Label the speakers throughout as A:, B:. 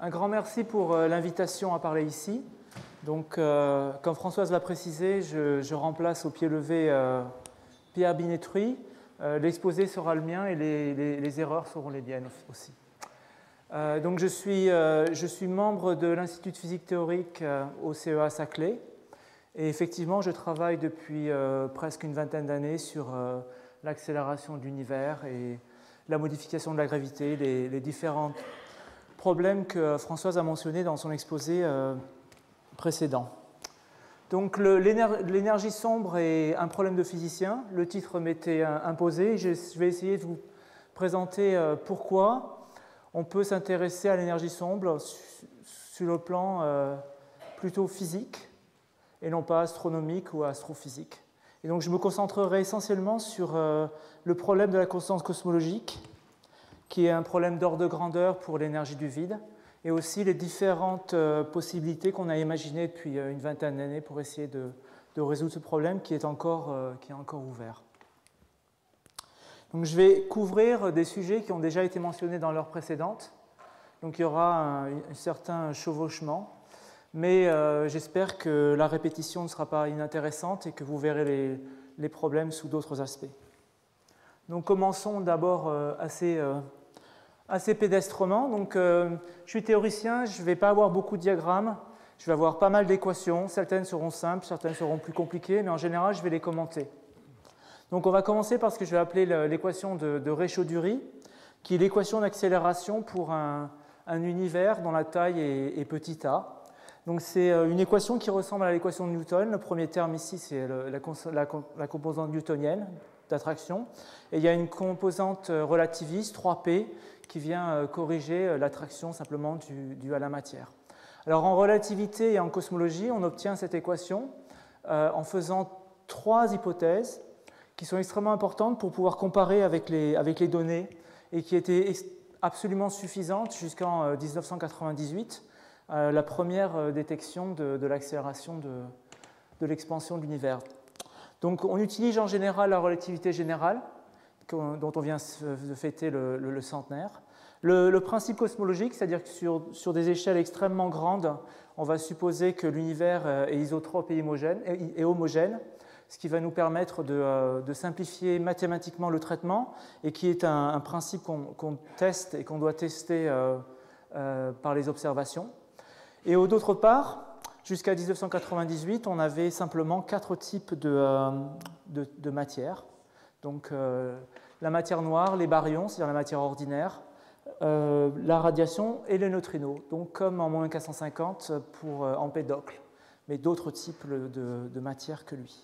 A: Un grand merci pour l'invitation à parler ici. Donc, comme Françoise l'a précisé, je remplace au pied levé Pierre Binetruy. L'exposé sera le mien et les erreurs seront les miennes aussi. Donc, je suis membre de l'Institut de physique théorique au CEA Saclay. Et effectivement, je travaille depuis presque une vingtaine d'années sur l'accélération de l'univers et la modification de la gravité, les différents problèmes que Françoise a mentionnés dans son exposé précédent. Donc l'énergie sombre est un problème de physicien. Le titre m'était imposé. Je vais essayer de vous présenter pourquoi on peut s'intéresser à l'énergie sombre sur le plan plutôt physique et non pas astronomique ou astrophysique. Et donc je me concentrerai essentiellement sur le problème de la constance cosmologique, qui est un problème d'ordre de grandeur pour l'énergie du vide, et aussi les différentes possibilités qu'on a imaginées depuis une vingtaine d'années pour essayer de résoudre ce problème qui est encore ouvert. Donc je vais couvrir des sujets qui ont déjà été mentionnés dans l'heure précédente. Donc il y aura un certain chevauchement, mais j'espère que la répétition ne sera pas inintéressante et que vous verrez les problèmes sous d'autres aspects. Donc commençons d'abord assez pédestrement. Donc, je suis théoricien, je ne vais pas avoir beaucoup de diagrammes, je vais avoir pas mal d'équations, certaines seront simples, certaines seront plus compliquées, mais en général, je vais les commenter. Donc, on va commencer par ce que je vais appeler l'équation de Raychaudhuri, qui est l'équation d'accélération pour un univers dont la taille est petit a. Donc, c'est une équation qui ressemble à l'équation de Newton. Le premier terme ici, c'est la composante newtonienne d'attraction. Et il y a une composante relativiste, 3p, qui vient corriger l'attraction simplement due à la matière. Alors en relativité et en cosmologie, on obtient cette équation en faisant trois hypothèses qui sont extrêmement importantes pour pouvoir comparer avec les données et qui étaient absolument suffisantes jusqu'en 1998, la première détection de l'accélération de l'expansion de l'univers. Donc on utilise en général la relativité générale, dont on vient de fêter le centenaire. Le principe cosmologique, c'est-à-dire que sur des échelles extrêmement grandes, on va supposer que l'univers est isotrope et homogène, ce qui va nous permettre de simplifier mathématiquement le traitement, et qui est un principe qu'on teste et qu'on doit tester par les observations. Et d'autre part, jusqu'à 1998, on avait simplement 4 types de matière. Donc la matière noire, les baryons, c'est-à-dire la matière ordinaire, la radiation et les neutrinos, donc comme en moins K150 pour Empédocle, mais d'autres types de matière que lui.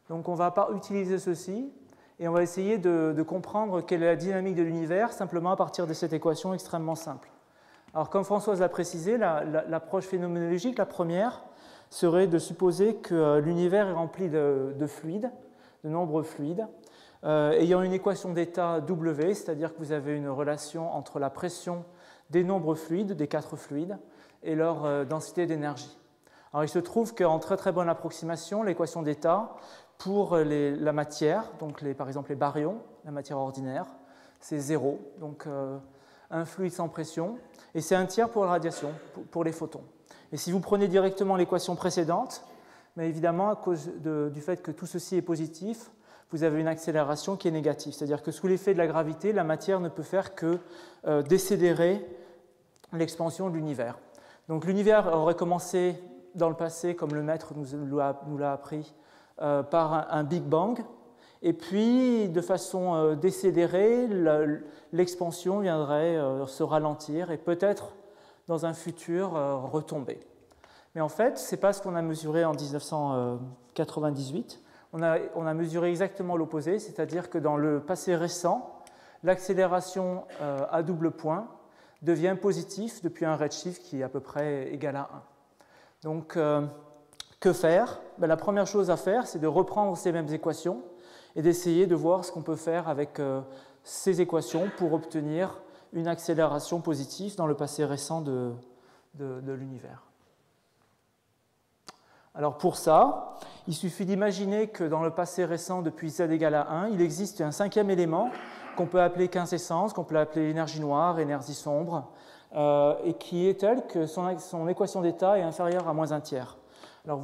A: Donc on ne va pas utiliser ceci, et on va essayer de comprendre quelle est la dynamique de l'univers simplement à partir de cette équation extrêmement simple. Alors comme Françoise l'a précisé, l'approche phénoménologique, la première, serait de supposer que l'univers est rempli de fluides, de nombreux fluides, ayant une équation d'état W, c'est-à-dire que vous avez une relation entre la pression des nombres fluides, des 4 fluides, et leur densité d'énergie. Alors il se trouve qu'en très très bonne approximation, l'équation d'état pour la matière, donc par exemple les baryons, la matière ordinaire, c'est 0, donc un fluide sans pression, et c'est 1/3 pour la radiation, pour les photons. Et si vous prenez directement l'équation précédente, mais évidemment, à cause du fait que tout ceci est positif, vous avez une accélération qui est négative. C'est-à-dire que sous l'effet de la gravité, la matière ne peut faire que décélérer l'expansion de l'univers. Donc l'univers aurait commencé dans le passé, comme le maître nous l'a appris, par un Big Bang. Et puis, de façon décélérée, l'expansion viendrait se ralentir et peut-être, dans un futur, retomber. Mais en fait, ce n'est pas ce qu'on a mesuré en 1998. On a mesuré exactement l'opposé, c'est-à-dire que dans le passé récent, l'accélération à double point devient positive depuis un redshift qui est à peu près égal à 1. Donc, que faire? La première chose à faire, c'est de reprendre ces mêmes équations et d'essayer de voir ce qu'on peut faire avec ces équations pour obtenir une accélération positive dans le passé récent de l'univers. Alors pour ça, il suffit d'imaginer que dans le passé récent, depuis z égale à 1, il existe un cinquième élément qu'on peut appeler quintessence, qu'on peut appeler énergie noire, énergie sombre, et qui est telle que son équation d'état est inférieure à moins un tiers. Alors,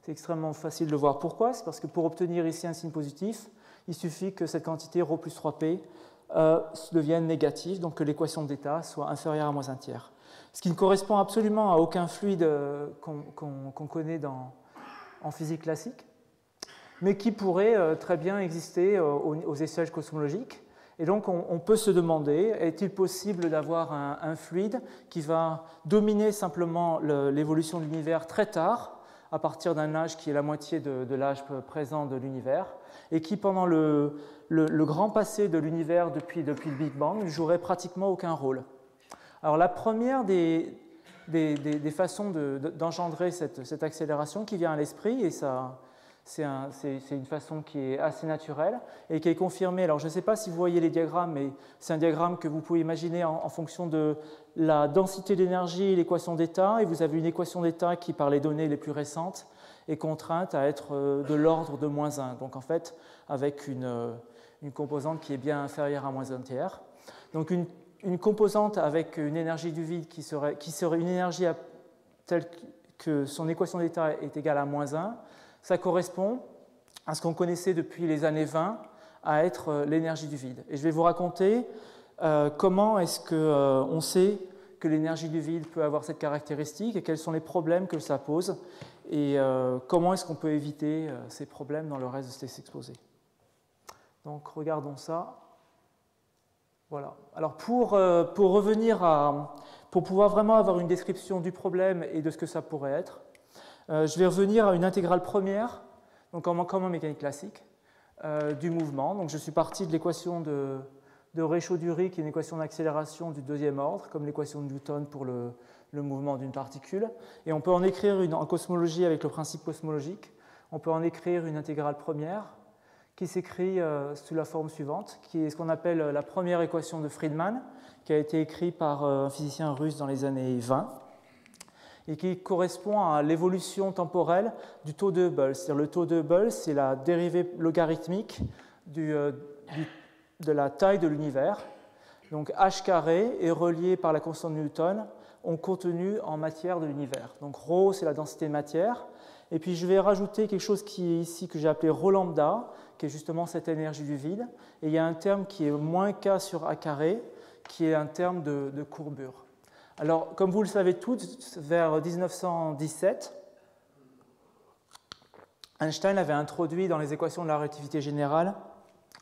A: c'est extrêmement facile de voir pourquoi. C'est parce que pour obtenir ici un signe positif, il suffit que cette quantité ρ plus 3p devienne négative, donc que l'équation d'état soit inférieure à moins un tiers. Ce qui ne correspond absolument à aucun fluide qu'on connaît en physique classique, mais qui pourrait très bien exister aux échelles cosmologiques. Et donc on peut se demander, est-il possible d'avoir un fluide qui va dominer simplement l'évolution de l'univers très tard, à partir d'un âge qui est la moitié de l'âge présent de l'univers, et qui, pendant le grand passé de l'univers depuis le Big Bang, ne jouerait pratiquement aucun rôle. Alors la première des façons d'engendrer cette accélération qui vient à l'esprit, et c'est une façon qui est assez naturelle et qui est confirmée. Alors je ne sais pas si vous voyez les diagrammes, mais c'est un diagramme que vous pouvez imaginer en fonction de la densité d'énergie et l'équation d'état, et vous avez une équation d'état qui, par les données les plus récentes, est contrainte à être de l'ordre de moins 1. Donc en fait, avec une composante qui est bien inférieure à moins un tiers. Donc une composante avec une énergie du vide qui serait une énergie telle que son équation d'état est égale à moins 1, ça correspond à ce qu'on connaissait depuis les années 20 à être l'énergie du vide. Et je vais vous raconter comment est-ce qu'on sait que l'énergie du vide peut avoir cette caractéristique et quels sont les problèmes que ça pose et comment est-ce qu'on peut éviter ces problèmes dans le reste de cet exposé. Donc regardons ça. Voilà. Alors pour revenir pour pouvoir vraiment avoir une description du problème et de ce que ça pourrait être, je vais revenir à une intégrale première, donc comme en mécanique classique, du mouvement. Donc je suis parti de l'équation de Raychaud-Dury, qui est une équation d'accélération du deuxième ordre, comme l'équation de Newton pour le mouvement d'une particule. Et on peut en écrire une en cosmologie avec le principe cosmologique. On peut en écrire une intégrale première qui s'écrit sous la forme suivante, qui est ce qu'on appelle la première équation de Friedmann, qui a été écrite par un physicien russe dans les années 20, et qui correspond à l'évolution temporelle du taux de Hubble. C'est-à-dire le taux de Hubble, c'est la dérivée logarithmique de la taille de l'univers. Donc h carré est relié par la constante de Newton au contenu en matière de l'univers. Donc ρ, c'est la densité de matière. Et puis je vais rajouter quelque chose qui est ici, que j'ai appelé ρ lambda, qui est justement cette énergie du vide. Et il y a un terme qui est moins k sur a carré, qui est un terme de courbure. Alors, comme vous le savez tous, vers 1917, Einstein avait introduit dans les équations de la relativité générale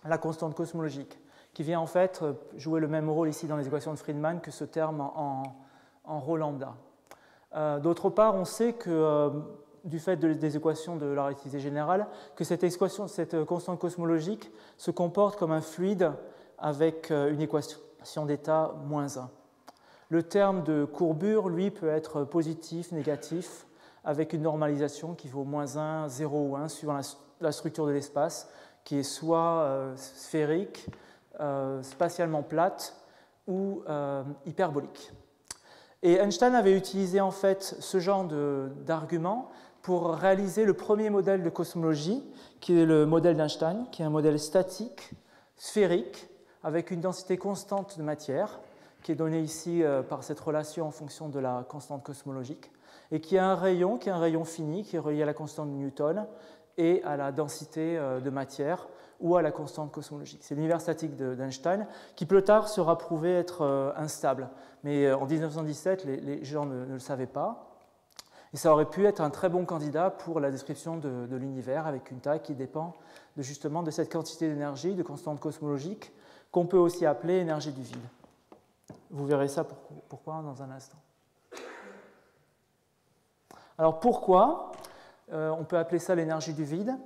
A: la constante cosmologique, qui vient en fait jouer le même rôle ici dans les équations de Friedmann que ce terme en ρ lambda. D'autre part, on sait que, du fait des équations de la relativité générale, que cette constante cosmologique se comporte comme un fluide avec une équation d'état moins 1. Le terme de courbure, lui, peut être positif, négatif, avec une normalisation qui vaut moins 1, 0 ou 1, suivant la structure de l'espace, qui est soit sphérique, spatialement plate ou hyperbolique. Et Einstein avait utilisé en fait ce genre d'argument pour réaliser le premier modèle de cosmologie, qui est le modèle d'Einstein, qui est un modèle statique, sphérique, avec une densité constante de matière, qui est donné ici par cette relation en fonction de la constante cosmologique, et qui a un rayon fini, qui est relié à la constante de Newton et à la densité de matière ou à la constante cosmologique. C'est l'univers statique d'Einstein, qui plus tard sera prouvé être instable. Mais en 1917, les gens ne le savaient pas, et ça aurait pu être un très bon candidat pour la description de l'univers, avec une taille qui dépend justement de cette quantité d'énergie, de constante cosmologique, qu'on peut aussi appeler énergie du vide. Vous verrez ça pourquoi dans un instant. Alors pourquoi on peut appeler ça l'énergie du vide?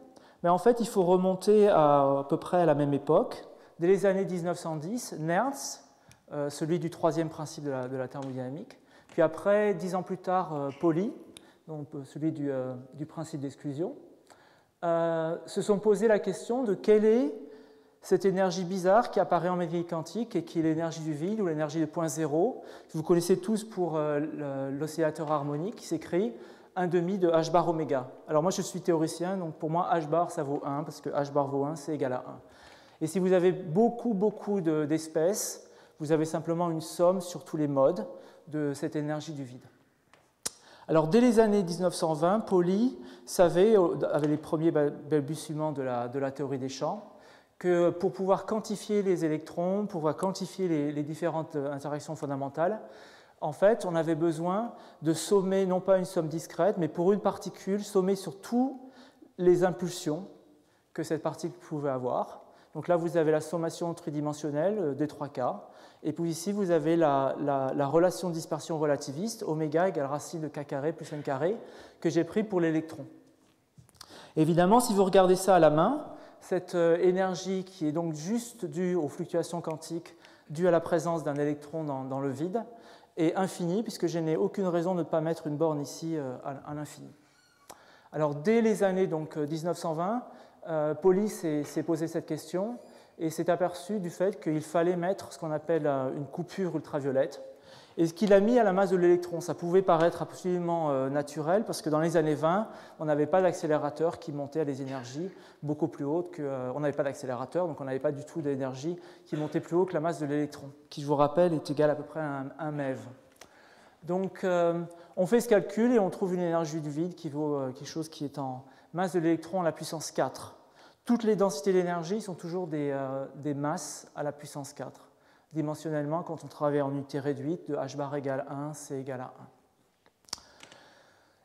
A: Mais en fait, il faut remonter à peu près à la même époque. Dès les années 1910, Nernst, celui du troisième principe de la thermodynamique, puis après, 10 ans plus tard, Pauli, donc celui du principe d'exclusion, se sont posé la question de quelle est cette énergie bizarre qui apparaît en mécanique quantique et qui est l'énergie du vide ou l'énergie de point zéro. Vous connaissez tous pour l'oscillateur harmonique qui s'écrit 1/2 de h bar oméga. Alors moi je suis théoricien, donc pour moi h bar ça vaut 1 parce que h bar vaut 1, c'est égal à 1. Et si vous avez beaucoup d'espèces, vous avez simplement une somme sur tous les modes. de cette énergie du vide. Alors, dès les années 1920, Pauli savait, avec les premiers balbutiements de la théorie des champs, que pour pouvoir quantifier les électrons, pour pouvoir quantifier les différentes interactions fondamentales, en fait, on avait besoin de sommer, non pas une somme discrète, mais pour une particule, sommer sur toutes les impulsions que cette particule pouvait avoir. Donc là, vous avez la sommation tridimensionnelle des 3 cas. Et puis ici, vous avez la relation de dispersion relativiste, oméga égale racine de k carré plus n carré, que j'ai pris pour l'électron. Évidemment, si vous regardez ça à la main, cette énergie qui est donc juste due aux fluctuations quantiques dues à la présence d'un électron dans le vide est infinie, puisque je n'ai aucune raison de ne pas mettre une borne ici à l'infini. Alors, dès les années donc, 1920, Pauli s'est posé cette question et s'est aperçu du fait qu'il fallait mettre ce qu'on appelle une coupure ultraviolette. Et ce qu'il a mis à la masse de l'électron, ça pouvait paraître absolument naturel, parce que dans les années 20, on n'avait pas d'accélérateur qui montait à des énergies beaucoup plus hautes que... on n'avait pas d'accélérateur, donc on n'avait pas du tout d'énergie qui montait plus haut que la masse de l'électron, qui, je vous rappelle, est égale à peu près à 1 MeV. Donc, on fait ce calcul et on trouve une énergie du vide qui vaut quelque chose qui est en masse de l'électron à la puissance 4. Toutes les densités d'énergie sont toujours des masses à la puissance 4. Dimensionnellement, quand on travaille en unité réduite, de h bar égale 1, c égale à 1.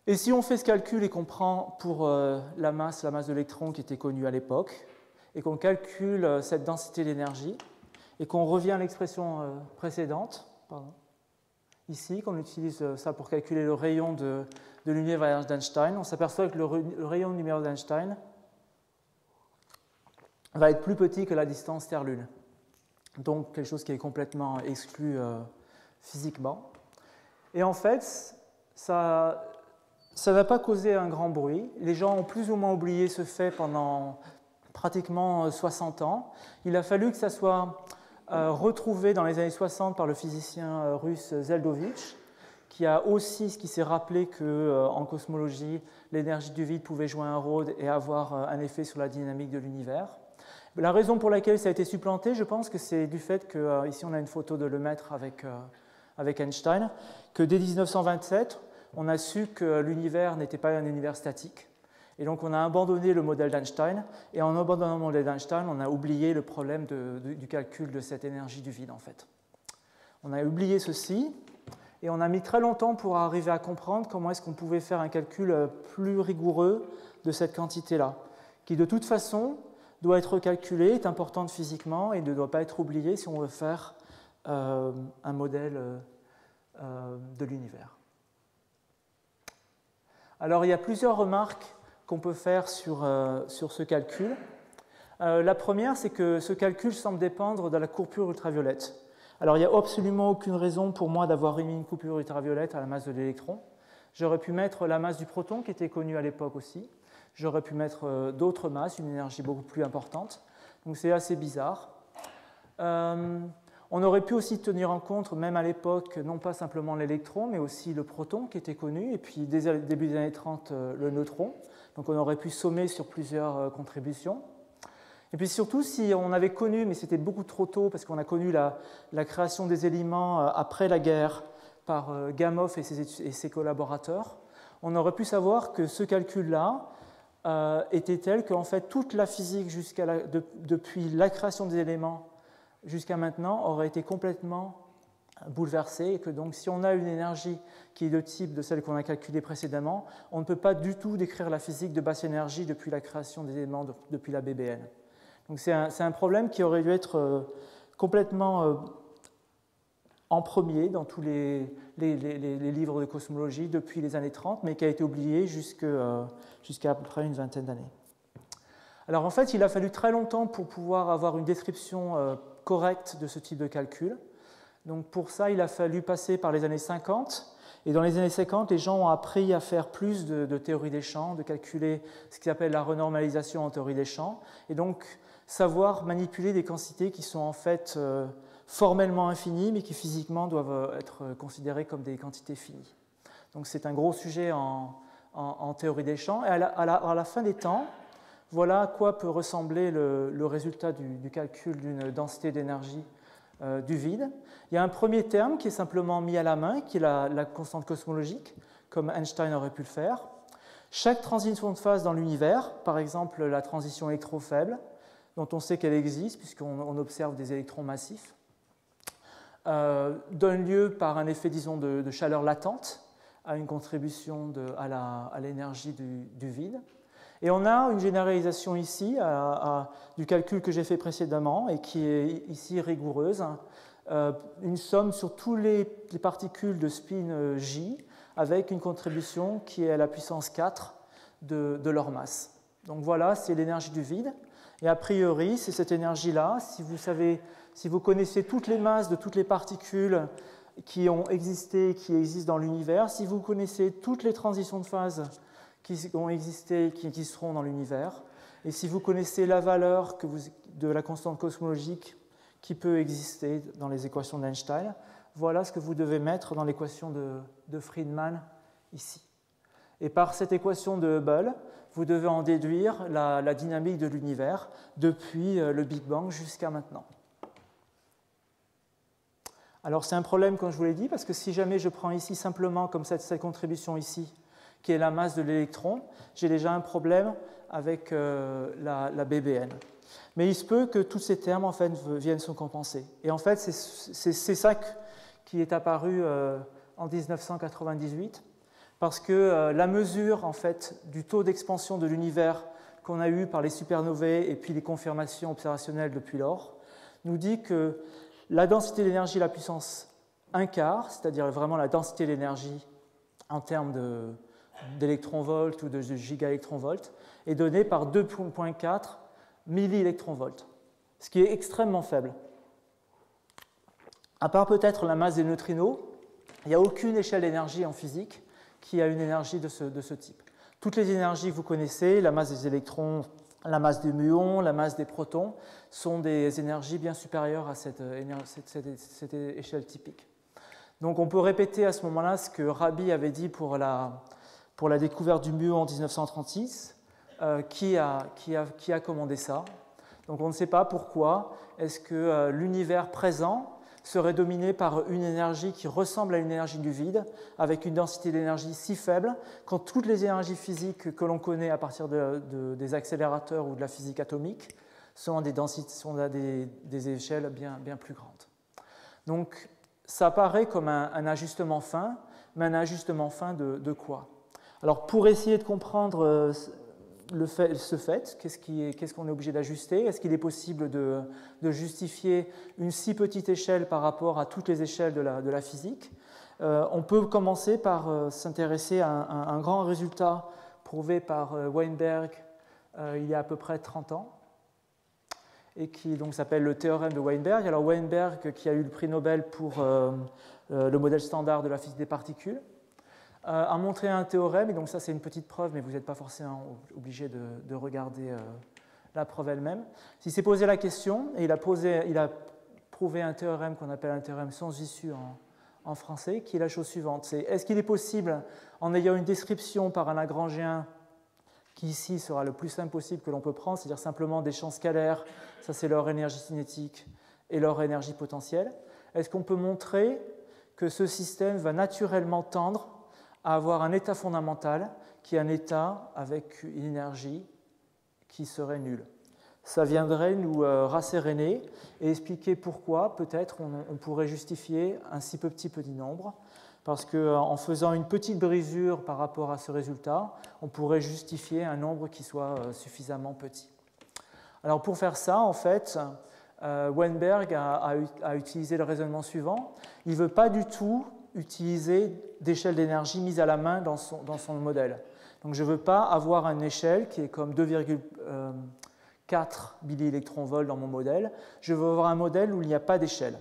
A: Et si on fait ce calcul et qu'on prend pour la masse de l'électron qui était connue à l'époque, et qu'on calcule cette densité d'énergie, et qu'on revient à l'expression précédente, ici, qu'on utilise ça pour calculer le rayon de l'univers d'Einstein, on s'aperçoit que le rayon de l'univers d'Einstein va être plus petit que la distance Terre-Lune. Donc quelque chose qui est complètement exclu physiquement. Et en fait, ça n'a pas causé un grand bruit. Les gens ont plus ou moins oublié ce fait pendant pratiquement 60 ans. Il a fallu que ça soit retrouvé dans les années 60 par le physicien russe Zeldovich, qui s'est rappelé qu'en cosmologie, l'énergie du vide pouvait jouer un rôle et avoir un effet sur la dynamique de l'univers. La raison pour laquelle ça a été supplanté, je pense que c'est du fait que, ici on a une photo de Lemaitre avec Einstein, que dès 1927, on a su que l'univers n'était pas un univers statique. Et donc on a abandonné le modèle d'Einstein, et en abandonnant le modèle d'Einstein, on a oublié le problème du calcul de cette énergie du vide, en fait. On a oublié ceci, et on a mis très longtemps pour arriver à comprendre comment est-ce qu'on pouvait faire un calcul plus rigoureux de cette quantité-là, qui de toute façon doit être calculée, est importante physiquement et ne doit pas être oubliée si on veut faire un modèle de l'univers. Alors il y a plusieurs remarques qu'on peut faire sur ce calcul. La première, c'est que ce calcul semble dépendre de la coupure ultraviolette. Alors il n'y a absolument aucune raison pour moi d'avoir mis une coupure ultraviolette à la masse de l'électron. J'aurais pu mettre la masse du proton, qui était connue à l'époque aussi. J'aurais pu mettre d'autres masses, une énergie beaucoup plus importante. Donc c'est assez bizarre. On aurait pu aussi tenir en compte, même à l'époque, non pas simplement l'électron, mais aussi le proton qui était connu, et puis dès le début des années 30, le neutron. Donc on aurait pu sommer sur plusieurs contributions. Et puis surtout, si on avait connu, mais c'était beaucoup trop tôt, parce qu'on a connu la création des éléments après la guerre par Gamow et ses collaborateurs, on aurait pu savoir que ce calcul-là était tel qu'en fait toute la physique depuis la création des éléments jusqu'à maintenant aurait été complètement bouleversée, et que donc si on a une énergie qui est de type de celle qu'on a calculée précédemment, on ne peut pas du tout décrire la physique de basse énergie depuis la création des éléments depuis la BBN. Donc c'est un problème qui aurait dû être complètement en premier dans tous les livres de cosmologie depuis les années 30, mais qui a été oublié jusqu'à à peu près une vingtaine d'années. Alors en fait, il a fallu très longtemps pour pouvoir avoir une description correcte de ce type de calcul. Donc pour ça, il a fallu passer par les années 50. Et dans les années 50, les gens ont appris à faire plus de théorie des champs, de calculer ce qu'ils appellent la renormalisation en théorie des champs, et donc savoir manipuler des quantités qui sont en fait formellement infinies, mais qui physiquement doivent être considérées comme des quantités finies. Donc c'est un gros sujet en théorie des champs. Et à la fin des temps, voilà à quoi peut ressembler le résultat du calcul d'une densité d'énergie du vide. Il y a un premier terme qui est simplement mis à la main, qui est la constante cosmologique, comme Einstein aurait pu le faire. Chaque transition de phase dans l'univers, par exemple la transition électrofaible, dont on sait qu'elle existe puisqu'on observe des électrons massifs, donne lieu par un effet, disons, de chaleur latente à une contribution à l'énergie du vide. Et on a une généralisation ici du calcul que j'ai fait précédemment et qui est ici rigoureuse, une somme sur toutes les particules de spin J avec une contribution qui est à la puissance 4 de leur masse. Donc voilà, c'est l'énergie du vide. Et a priori, c'est cette énergie-là, si vous connaissez toutes les masses de toutes les particules qui ont existé, qui existent dans l'univers, si vous connaissez toutes les transitions de phase qui ont existé, qui existeront dans l'univers, et si vous connaissez la valeur de la constante cosmologique qui peut exister dans les équations d'Einstein, voilà ce que vous devez mettre dans l'équation de Friedman ici. Et par cette équation de Hubble, vous devez en déduire la dynamique de l'univers depuis le Big Bang jusqu'à maintenant. Alors c'est un problème, comme je vous l'ai dit, parce que si jamais je prends ici simplement comme cette contribution ici, qui est la masse de l'électron, j'ai déjà un problème avec la BBN. Mais il se peut que tous ces termes en fait, viennent se compenser. Et en fait, c'est ça qui est apparu en 1998, parce que la mesure en fait, du taux d'expansion de l'univers qu'on a eu par les supernovae et puis les confirmations observationnelles depuis lors, nous dit que la densité d'énergie à la puissance 1/4, c'est-à-dire vraiment la densité d'énergie en termes d'électronvolts ou de gigaélectronvolts, est donnée par 2,4 milliélectronvolts, ce qui est extrêmement faible. À part peut-être la masse des neutrinos, il n'y a aucune échelle d'énergie en physique qui a une énergie de ce type. Toutes les énergies que vous connaissez, la masse des électrons, la masse des muons, la masse des protons, sont des énergies bien supérieures à cette échelle typique. Donc on peut répéter à ce moment-là ce que Rabi avait dit pour la découverte du muon en 1936. Qui a commandé ça? Donc on ne sait pas pourquoi est-ce que l'univers présent serait dominé par une énergie qui ressemble à une énergie du vide, avec une densité d'énergie si faible, quand toutes les énergies physiques que l'on connaît à partir des accélérateurs ou de la physique atomique sont à des échelles bien plus grandes. Donc ça paraît comme un ajustement fin, mais un ajustement fin de quoi? Alors pour essayer de comprendre ce fait, qu'est-ce qu'on est obligé d'ajuster? Est-ce qu'il est possible de justifier une si petite échelle par rapport à toutes les échelles de la physique? On peut commencer par s'intéresser à un grand résultat prouvé par Weinberg il y a à peu près 30 ans, et qui donc s'appelle le théorème de Weinberg. Alors Weinberg, qui a eu le prix Nobel pour le modèle standard de la physique des particules, a montré un théorème, et donc ça c'est une petite preuve, mais vous n'êtes pas forcément obligé de regarder la preuve elle-même. Il s'est posé la question, et il a prouvé un théorème qu'on appelle un théorème sans issue en français, qui est la chose suivante. C'est est-ce qu'il est possible, en ayant une description par un Lagrangien, qui ici sera le plus simple possible que l'on peut prendre, c'est-à-dire simplement des champs scalaires, ça c'est leur énergie cinétique et leur énergie potentielle, est-ce qu'on peut montrer que ce système va naturellement tendre à avoir un état fondamental qui est un état avec une énergie qui serait nulle? Ça viendrait nous rasséréner et expliquer pourquoi peut-être on pourrait justifier un si petit nombre, parce qu'en faisant une petite brisure par rapport à ce résultat, on pourrait justifier un nombre qui soit suffisamment petit. Alors pour faire ça, en fait, Weinberg a utilisé le raisonnement suivant. Il ne veut pas du tout utiliser d'échelle d'énergie mise à la main dans son modèle. Donc je ne veux pas avoir une échelle qui est comme 2,4 milliélectronvolts dans mon modèle. Je veux avoir un modèle où il n'y a pas d'échelle.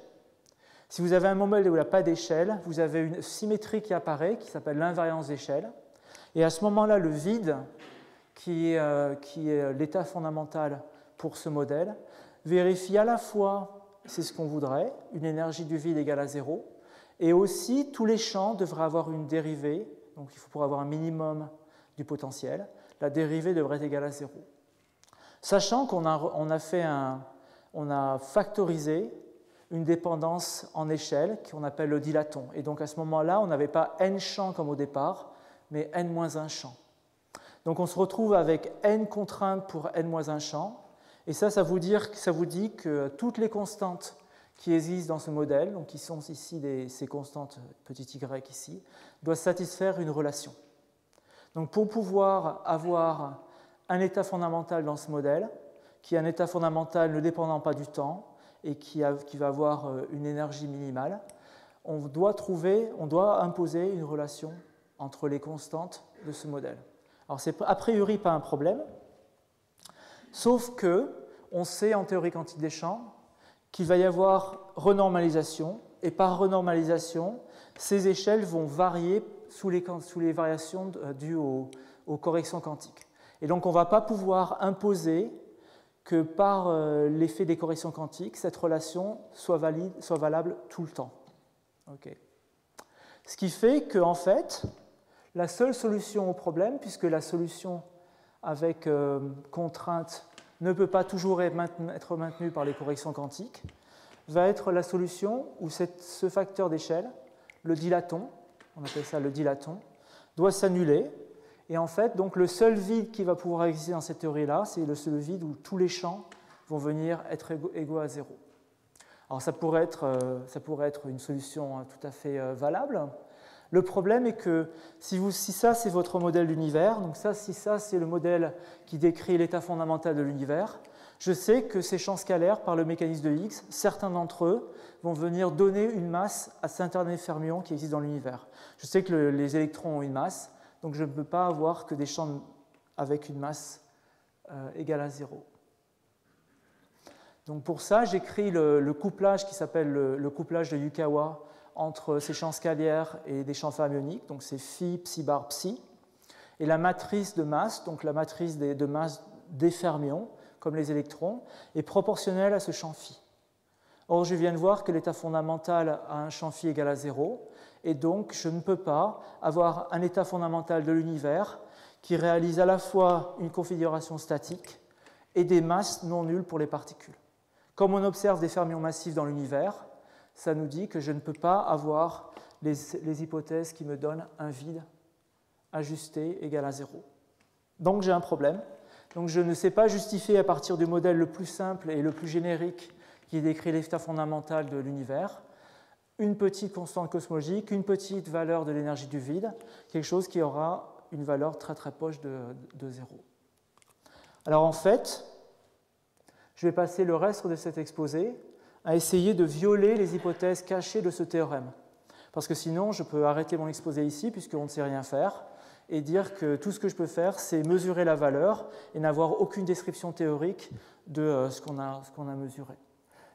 A: Si vous avez un modèle où il n'y a pas d'échelle, vous avez une symétrie qui apparaît, qui s'appelle l'invariance d'échelle. Et à ce moment-là, le vide, qui est l'état fondamental pour ce modèle, vérifie à la fois, c'est ce qu'on voudrait, une énergie du vide égale à 0, et aussi, tous les champs devraient avoir une dérivée, donc il faut pour avoir un minimum du potentiel, la dérivée devrait être égale à 0. Sachant qu'on a factorisé une dépendance en échelle qu'on appelle le dilaton. Et donc à ce moment-là, on n'avait pas n champs comme au départ, mais n-1 champs. Donc on se retrouve avec n contraintes pour n-1 champ. Et ça vous dit que toutes les constantes qui existent dans ce modèle, donc qui sont ici ces constantes petit y ici, doivent satisfaire une relation. Donc pour pouvoir avoir un état fondamental dans ce modèle, qui est un état fondamental ne dépendant pas du temps et qui va avoir une énergie minimale, on doit imposer une relation entre les constantes de ce modèle. Alors c'est a priori pas un problème, sauf que on sait en théorie quantique des champs qu'il va y avoir renormalisation, et par renormalisation, ces échelles vont varier sous les variations dues aux corrections quantiques. Et donc on ne va pas pouvoir imposer que par l'effet des corrections quantiques, cette relation soit valable tout le temps. Okay. Ce qui fait qu'en fait, la seule solution au problème, puisque la solution avec contrainte ne peut pas toujours être maintenue par les corrections quantiques, va être la solution où ce facteur d'échelle, le dilaton, on appelle ça le dilaton, doit s'annuler. Et en fait, donc, le seul vide qui va pouvoir exister dans cette théorie-là, c'est le seul vide où tous les champs vont venir être égaux à 0. Alors ça pourrait être une solution tout à fait valable. Le problème est que si ça c'est votre modèle d'univers, donc si ça c'est le modèle qui décrit l'état fondamental de l'univers, je sais que ces champs scalaires, par le mécanisme de Higgs, certains d'entre eux vont venir donner une masse à cet internet fermion qui existe dans l'univers. Je sais que les électrons ont une masse, donc je ne peux pas avoir que des champs avec une masse égale à 0. Donc pour ça, j'écris le couplage qui s'appelle le couplage de Yukawa entre ces champs scalaires et des champs fermioniques, donc c'est phi, psi bar, psi, et la matrice de masse, donc la matrice de masse des fermions, comme les électrons, est proportionnelle à ce champ phi. Or, je viens de voir que l'état fondamental a un champ phi égal à 0, et donc je ne peux pas avoir un état fondamental de l'univers qui réalise à la fois une configuration statique et des masses non nulles pour les particules. Comme on observe des fermions massifs dans l'univers, ça nous dit que je ne peux pas avoir les hypothèses qui me donnent un vide ajusté égal à 0. Donc j'ai un problème. Donc je ne sais pas justifier à partir du modèle le plus simple et le plus générique qui décrit l'état fondamental de l'univers, une petite constante cosmologique, une petite valeur de l'énergie du vide, quelque chose qui aura une valeur très très proche de 0. Alors en fait, je vais passer le reste de cet exposé à essayer de violer les hypothèses cachées de ce théorème. Parce que sinon, je peux arrêter mon exposé ici, puisqu'on ne sait rien faire, et dire que tout ce que je peux faire, c'est mesurer la valeur et n'avoir aucune description théorique de ce qu'on a mesuré.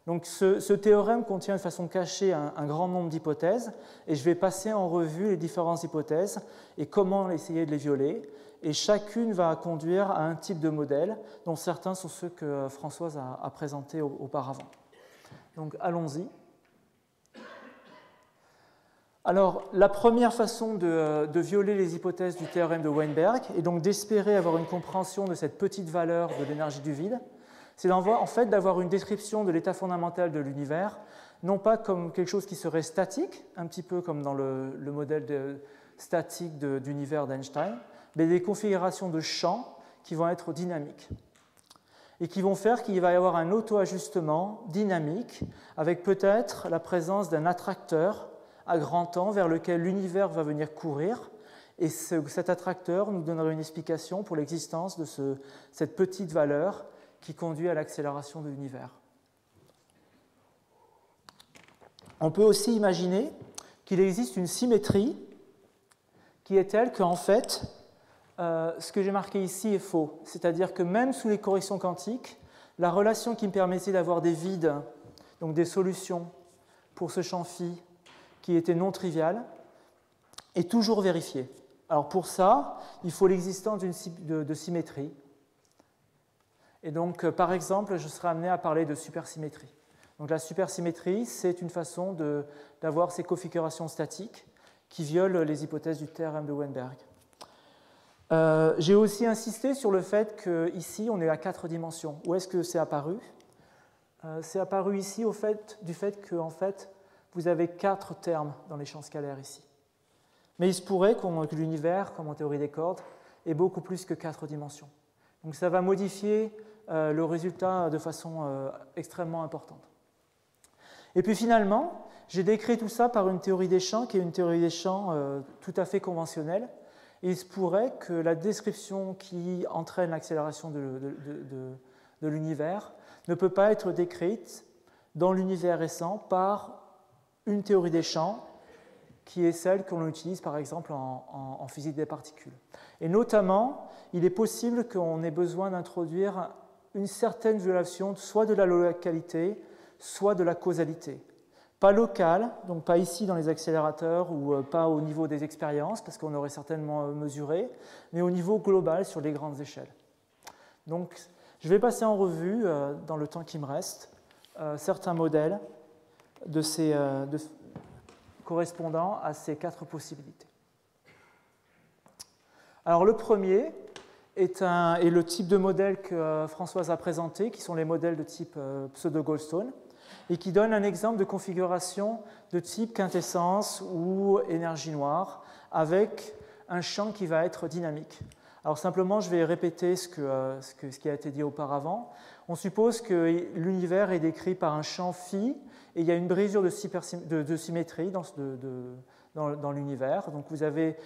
A: Donc ce théorème contient de façon cachée un grand nombre d'hypothèses, et je vais passer en revue les différentes hypothèses et comment essayer de les violer. Et chacune va conduire à un type de modèle, dont certains sont ceux que Françoise a présentés auparavant. Donc allons-y. Alors, la première façon de violer les hypothèses du théorème de Weinberg est donc d'espérer avoir une compréhension de cette petite valeur de l'énergie du vide. C'est en fait d'avoir une description de l'état fondamental de l'univers, non pas comme quelque chose qui serait statique, un petit peu comme dans le modèle statique d'univers d'Einstein, mais des configurations de champs qui vont être dynamiques et qui vont faire qu'il va y avoir un auto-ajustement dynamique avec peut-être la présence d'un attracteur à grand temps vers lequel l'univers va venir courir, et cet attracteur nous donnera une explication pour l'existence de cette petite valeur qui conduit à l'accélération de l'univers. On peut aussi imaginer qu'il existe une symétrie qui est telle qu'en fait, ce que j'ai marqué ici est faux. C'est-à-dire que même sous les corrections quantiques, la relation qui me permettait d'avoir des vides, donc des solutions pour ce champ phi qui était non trivial, est toujours vérifiée. Alors pour ça, il faut l'existence de symétrie. Et donc, par exemple, je serai amené à parler de supersymétrie. Donc la supersymétrie, c'est une façon d'avoir ces configurations statiques qui violent les hypothèses du théorème de Weinberg. J'ai aussi insisté sur le fait qu'ici, on est à 4 dimensions. Où est-ce que c'est apparu ? C'est apparu ici du fait que en fait, vous avez 4 termes dans les champs scalaires ici. Mais il se pourrait que l'univers, comme en théorie des cordes, ait beaucoup plus que 4 dimensions. Donc ça va modifier le résultat de façon extrêmement importante. Et puis finalement, j'ai décrit tout ça par une théorie des champs qui est une théorie des champs tout à fait conventionnelle. Et il se pourrait que la description qui entraîne l'accélération de l'univers ne peut pas être décrite dans l'univers récent par une théorie des champs qui est celle qu'on utilise par exemple en physique des particules. Et notamment, il est possible qu'on ait besoin d'introduire une certaine violation soit de la localité, soit de la causalité. Pas locale, donc pas ici dans les accélérateurs ou pas au niveau des expériences, parce qu'on aurait certainement mesuré, mais au niveau global sur les grandes échelles. Donc, je vais passer en revue, dans le temps qui me reste, certains modèles correspondant à ces 4 possibilités. Alors, le premier est le type de modèle que Françoise a présenté, qui sont les modèles de type pseudo-Goldstone, et qui donne un exemple de configuration de type quintessence ou énergie noire, avec un champ qui va être dynamique. Alors simplement, je vais répéter ce qui a été dit auparavant. On suppose que l'univers est décrit par un champ phi, et il y a une brisure de symétrie dans l'univers. Donc vous avez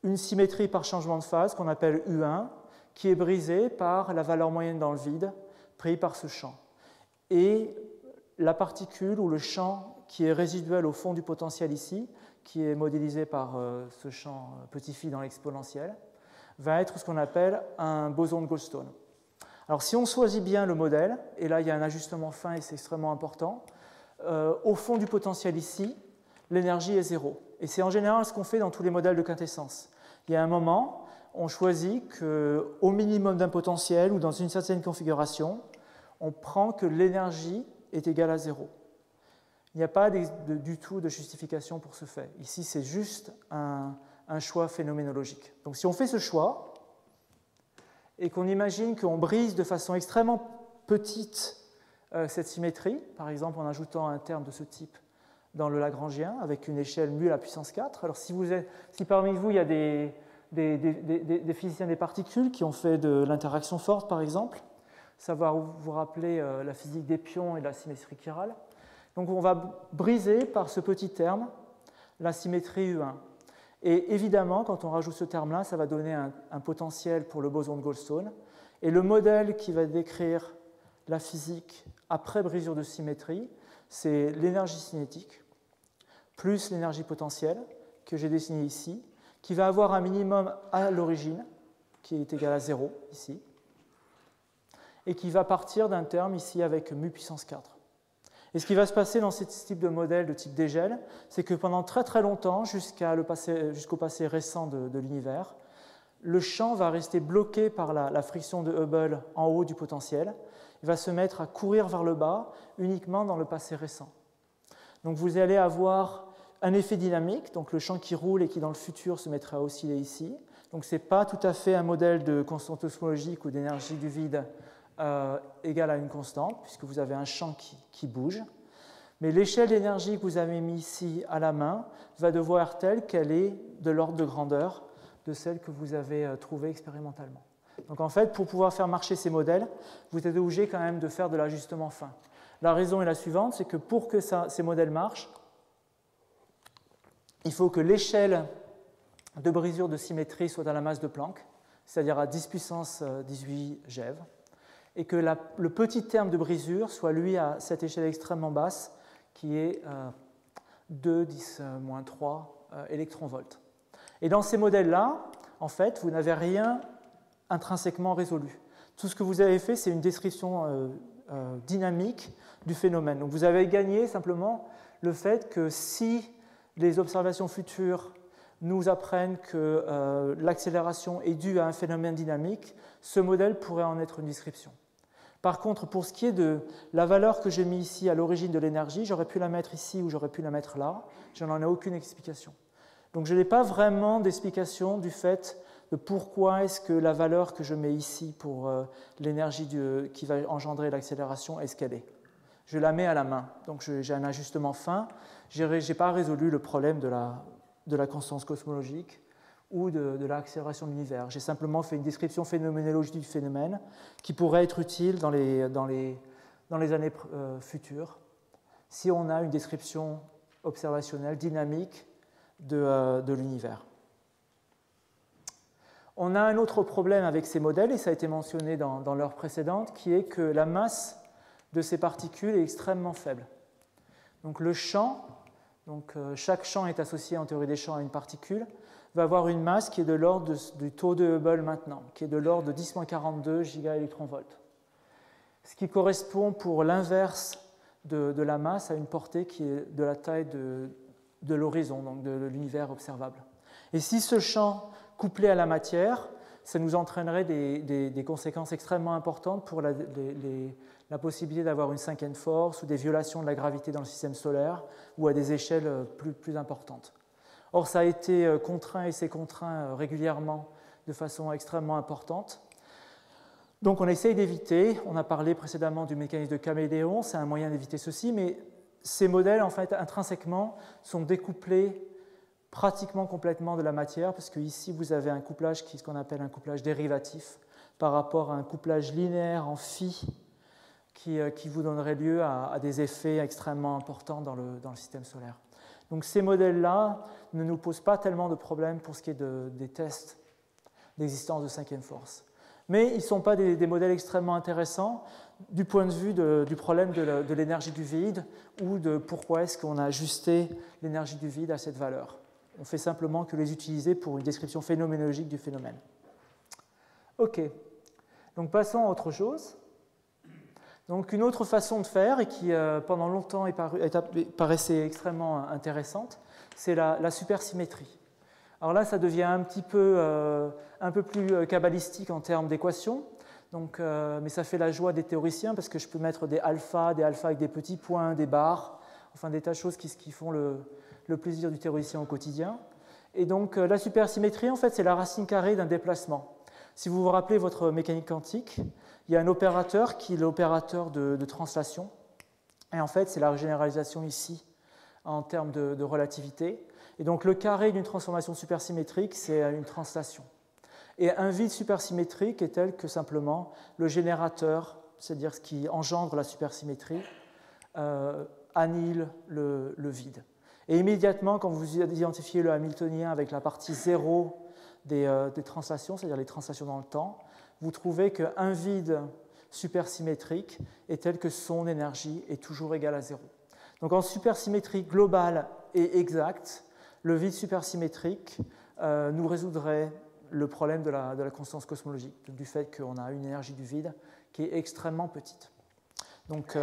A: une symétrie par changement de phase qu'on appelle U1, qui est brisée par la valeur moyenne dans le vide, prise par ce champ. Et la particule ou le champ qui est résiduel au fond du potentiel ici, qui est modélisé par ce champ petit phi dans l'exponentielle, va être ce qu'on appelle un boson de Goldstone. Alors si on choisit bien le modèle, et là il y a un ajustement fin et c'est extrêmement important, au fond du potentiel ici, l'énergie est zéro. Et c'est en général ce qu'on fait dans tous les modèles de quintessence. Il y a un moment, on choisit qu'au minimum d'un potentiel ou dans une certaine configuration, on prend que l'énergie est égale à zéro. Il n'y a pas du tout de justification pour ce fait. Ici, c'est juste un choix phénoménologique. Donc si on fait ce choix, et qu'on imagine qu'on brise de façon extrêmement petite cette symétrie, par exemple en ajoutant un terme de ce type dans le Lagrangien, avec une échelle mu à la puissance 4. Alors si parmi vous, il y a des physiciens des particules qui ont fait de l'interaction forte, par exemple, ça va vous rappeler la physique des pions et de la symétrie chirale. Donc on va briser par ce petit terme la symétrie U1. Et évidemment, quand on rajoute ce terme-là, ça va donner un potentiel pour le boson de Goldstone. Et le modèle qui va décrire la physique après brisure de symétrie, c'est l'énergie cinétique plus l'énergie potentielle que j'ai dessinée ici, qui va avoir un minimum à l'origine, qui est égal à 0 ici, et qui va partir d'un terme ici avec mu puissance 4. Et ce qui va se passer dans ce type de modèle de type dégel, c'est que pendant très très longtemps, jusqu'au passé récent de l'univers, le champ va rester bloqué par la friction de Hubble en haut du potentiel, il va se mettre à courir vers le bas uniquement dans le passé récent. Donc vous allez avoir un effet dynamique, donc le champ qui roule et qui dans le futur se mettra à osciller ici. Donc ce n'est pas tout à fait un modèle de constante osmologique ou d'énergie du vide égale à une constante, puisque vous avez un champ qui bouge. Mais l'échelle d'énergie que vous avez mis ici à la main va devoir être telle qu'elle est de l'ordre de grandeur de celle que vous avez trouvée expérimentalement. Donc en fait, pour pouvoir faire marcher ces modèles, vous êtes obligé quand même de faire de l'ajustement fin. La raison est la suivante, c'est que pour que ces modèles marchent, il faut que l'échelle de brisure de symétrie soit à la masse de Planck, c'est-à-dire à 10 puissance 18 GeV, et que le petit terme de brisure soit, lui, à cette échelle extrêmement basse, qui est 2-10-3 électronvolts. Et dans ces modèles-là, en fait, vous n'avez rien intrinsèquement résolu. Tout ce que vous avez fait, c'est une description dynamique du phénomène. Donc vous avez gagné simplement le fait que si les observations futures nous apprennent que l'accélération est due à un phénomène dynamique, ce modèle pourrait en être une description. Par contre, pour ce qui est de la valeur que j'ai mis ici à l'origine de l'énergie, j'aurais pu la mettre ici ou j'aurais pu la mettre là, je n'en ai aucune explication. Donc je n'ai pas vraiment d'explication du fait de pourquoi est-ce que la valeur que je mets ici pour l'énergie qui va engendrer l'accélération est ce qu'elle est. je la mets à la main. Donc j'ai un ajustement fin. Je n'ai pas résolu le problème de la constance cosmologique ou de l'accélération de l'univers. J'ai simplement fait une description phénoménologique du phénomène qui pourrait être utile dans les années futures si on a une description observationnelle dynamique de l'univers. On a un autre problème avec ces modèles, et ça a été mentionné dans l'heure précédente, qui est que la masse de ces particules est extrêmement faible. Donc le champ, chaque champ est associé en théorie des champs à une particule, va avoir une masse qui est de l'ordre du taux de Hubble maintenant, qui est de l'ordre de 10-42 gigaélectronvolts. Ce qui correspond pour l'inverse de la masse à une portée qui est de la taille de l'horizon, donc de l'univers observable. Et si ce champ couplé à la matière, ça nous entraînerait des conséquences extrêmement importantes pour la possibilité d'avoir une cinquième force ou des violations de la gravité dans le système solaire ou à des échelles plus importantes. Or, ça a été contraint et c'est contraint régulièrement de façon extrêmement importante. Donc, on essaye d'éviter, on a parlé précédemment du mécanisme de caméléon, c'est un moyen d'éviter ceci, mais ces modèles, en fait, intrinsèquement, sont découplés pratiquement complètement de la matière, parce que ici, vous avez un couplage ce qu'on appelle un couplage dérivatif par rapport à un couplage linéaire en phi qui vous donnerait lieu à des effets extrêmement importants dans le système solaire. Donc ces modèles-là ne nous posent pas tellement de problèmes pour ce qui est des tests d'existence de cinquième force. Mais ils ne sont pas des modèles extrêmement intéressants du point de vue du problème de l'énergie du vide ou de pourquoi est-ce qu'on a ajusté l'énergie du vide à cette valeur. On fait simplement que les utiliser pour une description phénoménologique du phénomène. OK. Donc passons à autre chose. Donc une autre façon de faire, et qui pendant longtemps paraissait extrêmement intéressante, c'est la supersymétrie. Alors là, ça devient un peu plus kabbalistique en termes d'équations, mais ça fait la joie des théoriciens parce que je peux mettre des alphas avec des petits points, des barres, enfin des tas de choses qui font le plaisir du théoricien au quotidien. Et donc la supersymétrie, en fait, c'est la racine carrée d'un déplacement. Si vous vous rappelez votre mécanique quantique, il y a un opérateur qui est l'opérateur de translation. Et en fait, c'est la généralisation ici en termes de relativité. Et donc le carré d'une transformation supersymétrique, c'est une translation. Et un vide supersymétrique est tel que simplement le générateur, c'est-à-dire ce qui engendre la supersymétrie, annihile le vide. Et immédiatement, quand vous identifiez le hamiltonien avec la partie 0 des translations, c'est-à-dire les translations dans le temps, vous trouvez qu'un vide supersymétrique est tel que son énergie est toujours égale à 0. Donc en supersymétrie globale et exacte, le vide supersymétrique nous résoudrait le problème de la constance cosmologique, du fait qu'on a une énergie du vide qui est extrêmement petite. Donc,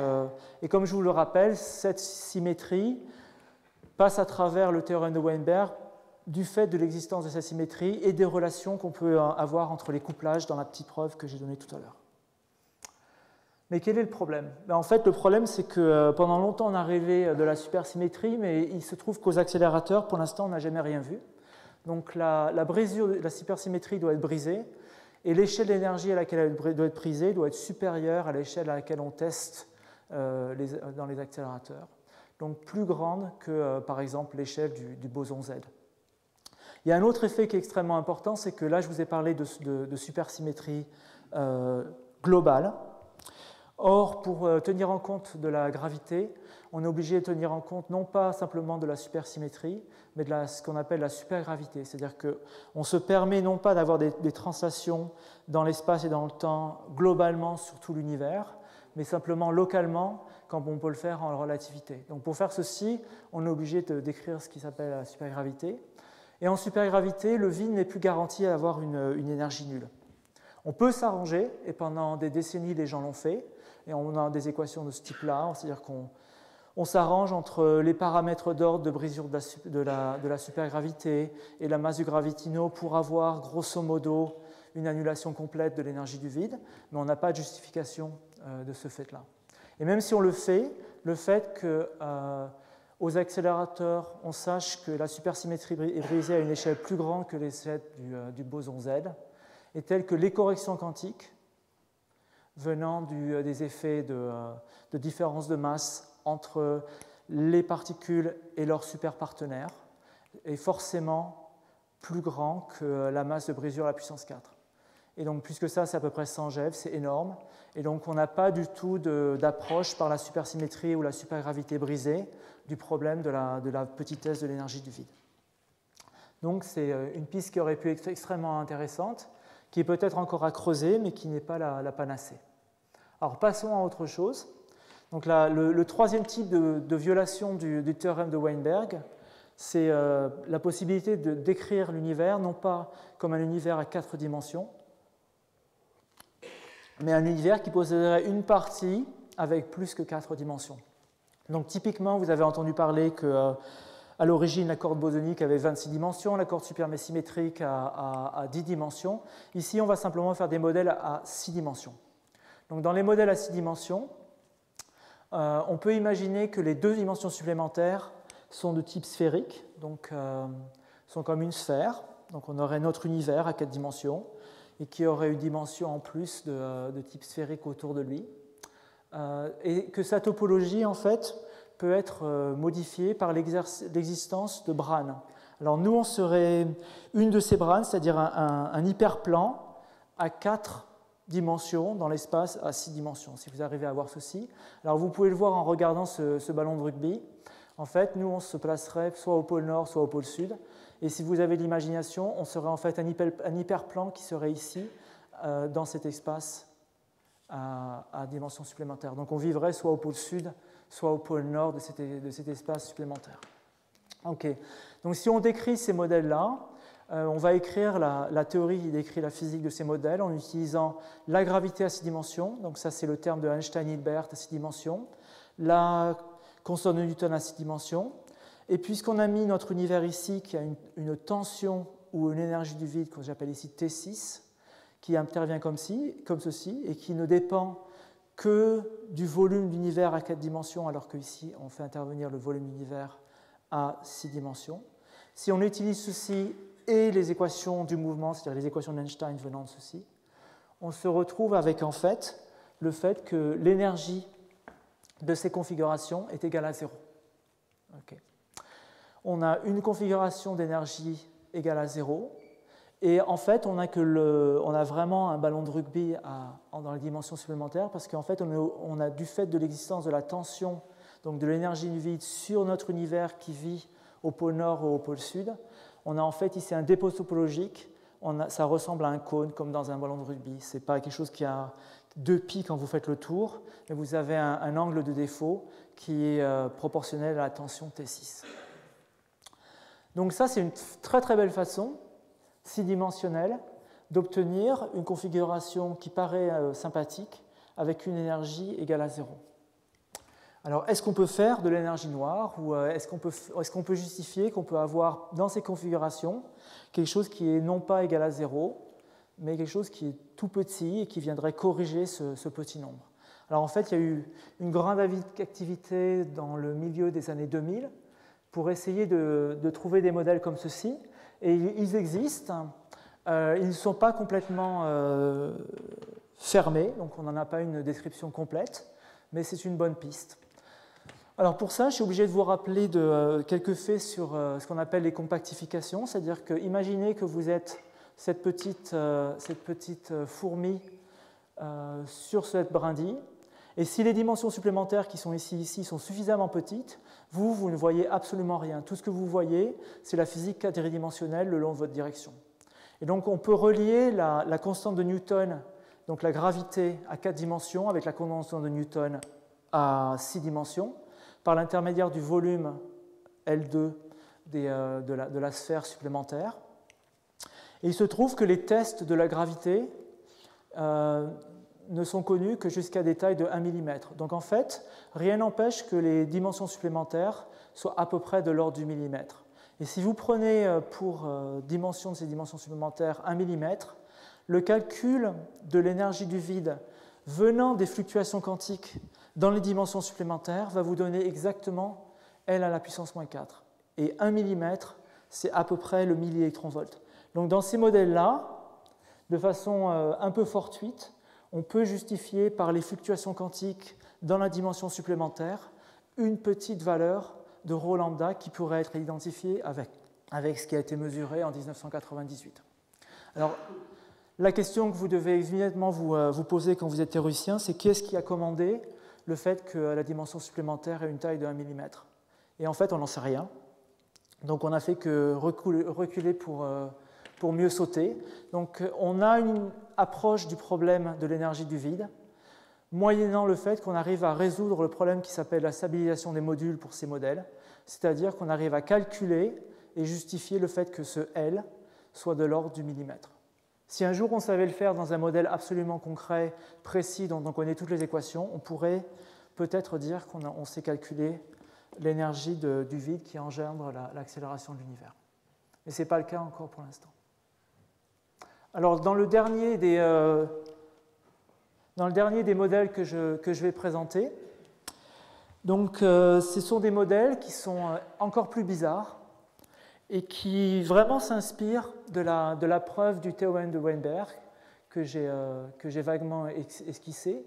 A: et comme je vous le rappelle, cette symétrie passe à travers le théorème de Weinberg du fait de l'existence de cette symétrie et des relations qu'on peut avoir entre les couplages dans la petite preuve que j'ai donnée tout à l'heure. Mais quel est le problème? En fait, le problème, c'est que pendant longtemps, on a rêvé de la supersymétrie, mais il se trouve qu'aux accélérateurs, pour l'instant, on n'a jamais rien vu. Donc la brisure de la supersymétrie doit être brisée, et l'échelle d'énergie à laquelle elle doit être brisée doit être supérieure à l'échelle à laquelle on teste dans les accélérateurs. Donc plus grande que, par exemple, l'échelle du boson Z. Il y a un autre effet qui est extrêmement important, c'est que là, je vous ai parlé de supersymétrie globale. Or, pour tenir en compte de la gravité, on est obligé de tenir en compte non pas simplement de la supersymétrie, mais de ce qu'on appelle la supergravité. C'est-à-dire qu'on se permet non pas d'avoir des translations dans l'espace et dans le temps globalement sur tout l'univers, mais simplement localement, quand on peut le faire en relativité. Donc pour faire ceci, on est obligé de décrire ce qui s'appelle la supergravité. Et en supergravité, le vide n'est plus garanti d'avoir une énergie nulle. On peut s'arranger, et pendant des décennies, les gens l'ont fait, et on a des équations de ce type-là, c'est-à-dire qu'on s'arrange entre les paramètres d'ordre de brisure de la supergravité et la masse du gravitino pour avoir, grosso modo, une annulation complète de l'énergie du vide, mais on n'a pas de justification de ce fait-là. Et même si on le fait qu'aux accélérateurs, on sache que la supersymétrie est brisée à une échelle plus grande que l'échelle du boson Z, est telle que les corrections quantiques venant des effets de différence de masse entre les particules et leurs superpartenaires est forcément plus grand que la masse de brisure à la puissance 4. Et donc, plus que ça, c'est à peu près 100 GeV, c'est énorme. Et donc, on n'a pas du tout d'approche par la supersymétrie ou la supergravité brisée du problème de la petitesse de l'énergie du vide. Donc, c'est une piste qui aurait pu être extrêmement intéressante, qui est peut-être encore à creuser, mais qui n'est pas la panacée. Alors, passons à autre chose. Donc, le troisième type de violation du théorème de Weinberg, c'est la possibilité de décrire l'univers, non pas comme un univers à 4 dimensions, mais un univers qui posséderait une partie avec plus que 4 dimensions. Donc typiquement, vous avez entendu parler qu'à l'origine, la corde bosonique avait 26 dimensions, la corde supersymétrique à 10 dimensions. Ici, on va simplement faire des modèles à 6 dimensions. Donc dans les modèles à 6 dimensions, on peut imaginer que les 2 dimensions supplémentaires sont de type sphérique, donc sont comme une sphère. Donc on aurait notre univers à 4 dimensions, et qui aurait une dimension en plus de type sphérique autour de lui, et que sa topologie, en fait, peut être modifiée par l'existence de branes. Alors nous, on serait une de ces branes, c'est-à-dire un hyperplan à 4 dimensions dans l'espace à 6 dimensions, si vous arrivez à voir ceci. Alors vous pouvez le voir en regardant ce ballon de rugby. En fait, nous, on se placerait soit au pôle nord, soit au pôle sud. Et si vous avez l'imagination, on serait en fait un hyperplan qui serait ici, dans cet espace à dimension supplémentaire. Donc on vivrait soit au pôle sud, soit au pôle nord de cet espace supplémentaire. Ok. Donc si on décrit ces modèles-là, on va écrire la théorie qui décrit la physique de ces modèles en utilisant la gravité à 6 dimensions. Donc ça, c'est le terme de Einstein-Hilbert à 6 dimensions. La constante de Newton à 6 dimensions. Et puisqu'on a mis notre univers ici qui a une tension ou une énergie du vide que j'appelle ici T6, qui intervient comme ceci, et qui ne dépend que du volume d'univers à 4 dimensions, alors qu'ici on fait intervenir le volume d'univers à 6 dimensions. Si on utilise ceci et les équations du mouvement, c'est-à-dire les équations d'Einstein venant de ceci, on se retrouve avec en fait le fait que l'énergie de ces configurations est égale à 0. Okay. On a une configuration d'énergie égale à 0, et en fait, on a vraiment un ballon de rugby dans les dimensions supplémentaires, parce qu'en fait, on a du fait de l'existence de la tension, donc de l'énergie du vide sur notre univers qui vit au pôle nord ou au pôle sud, on a en fait ici un dépôt topologique, ça ressemble à un cône comme dans un ballon de rugby. Ce n'est pas quelque chose qui a 2 π quand vous faites le tour, mais vous avez un angle de défaut qui est proportionnel à la tension T6. Donc ça, c'est une très très belle façon, 6-dimensionnelle, d'obtenir une configuration qui paraît sympathique avec une énergie égale à 0. Alors, est-ce qu'on peut faire de l'énergie noire, ou est-ce qu'on peut justifier qu'on peut avoir dans ces configurations quelque chose qui est non pas égal à 0, mais quelque chose qui est tout petit et qui viendrait corriger ce petit nombre? Alors en fait, il y a eu une grande activité dans le milieu des années 2000 pour essayer de trouver des modèles comme ceci, et ils existent. Ils ne sont pas complètement fermés, donc on n'en a pas une description complète, mais c'est une bonne piste. Alors pour ça, je suis obligé de vous rappeler quelques faits sur ce qu'on appelle les compactifications, c'est-à-dire que imaginez que vous êtes cette petite fourmi sur cette brindille, et si les dimensions supplémentaires qui sont ici sont suffisamment petites, vous ne voyez absolument rien. Tout ce que vous voyez, c'est la physique quadridimensionnelle le long de votre direction. Et donc on peut relier la constante de Newton, donc la gravité à 4 dimensions, avec la constante de Newton à 6 dimensions, par l'intermédiaire du volume L2 de la sphère supplémentaire. Et il se trouve que les tests de la gravité ne sont connus que jusqu'à des tailles de 1 mm. Donc en fait, rien n'empêche que les dimensions supplémentaires soient à peu près de l'ordre du millimètre. Et si vous prenez pour dimension de ces dimensions supplémentaires 1 mm, le calcul de l'énergie du vide venant des fluctuations quantiques dans les dimensions supplémentaires va vous donner exactement L à la puissance moins 4. Et 1 mm, c'est à peu près le milli-électron-volt. Donc dans ces modèles-là, de façon un peu fortuite, on peut justifier par les fluctuations quantiques dans la dimension supplémentaire une petite valeur de ρ lambda qui pourrait être identifiée avec ce qui a été mesuré en 1998. Alors, la question que vous devez évidemment vous poser quand vous êtes théoricien, c'est qu'est-ce qui a commandé le fait que la dimension supplémentaire ait une taille de 1 mm? Et en fait, on n'en sait rien. Donc, on n'a fait que reculer pour mieux sauter. Donc, on a une approche du problème de l'énergie du vide, moyennant le fait qu'on arrive à résoudre le problème qui s'appelle la stabilisation des modules pour ces modèles, c'est-à-dire qu'on arrive à calculer et justifier le fait que ce L soit de l'ordre du millimètre. Si un jour on savait le faire dans un modèle absolument concret, précis, dont on connaît toutes les équations, on pourrait peut-être dire qu'on sait calculer l'énergie du vide qui engendre l'accélération de l'univers. Mais ce n'est pas le cas encore pour l'instant. Alors, dans le dernier des modèles que je vais présenter, donc, ce sont des modèles qui sont encore plus bizarres et qui vraiment s'inspirent de la preuve du théorème de Weinberg que j'ai vaguement esquissé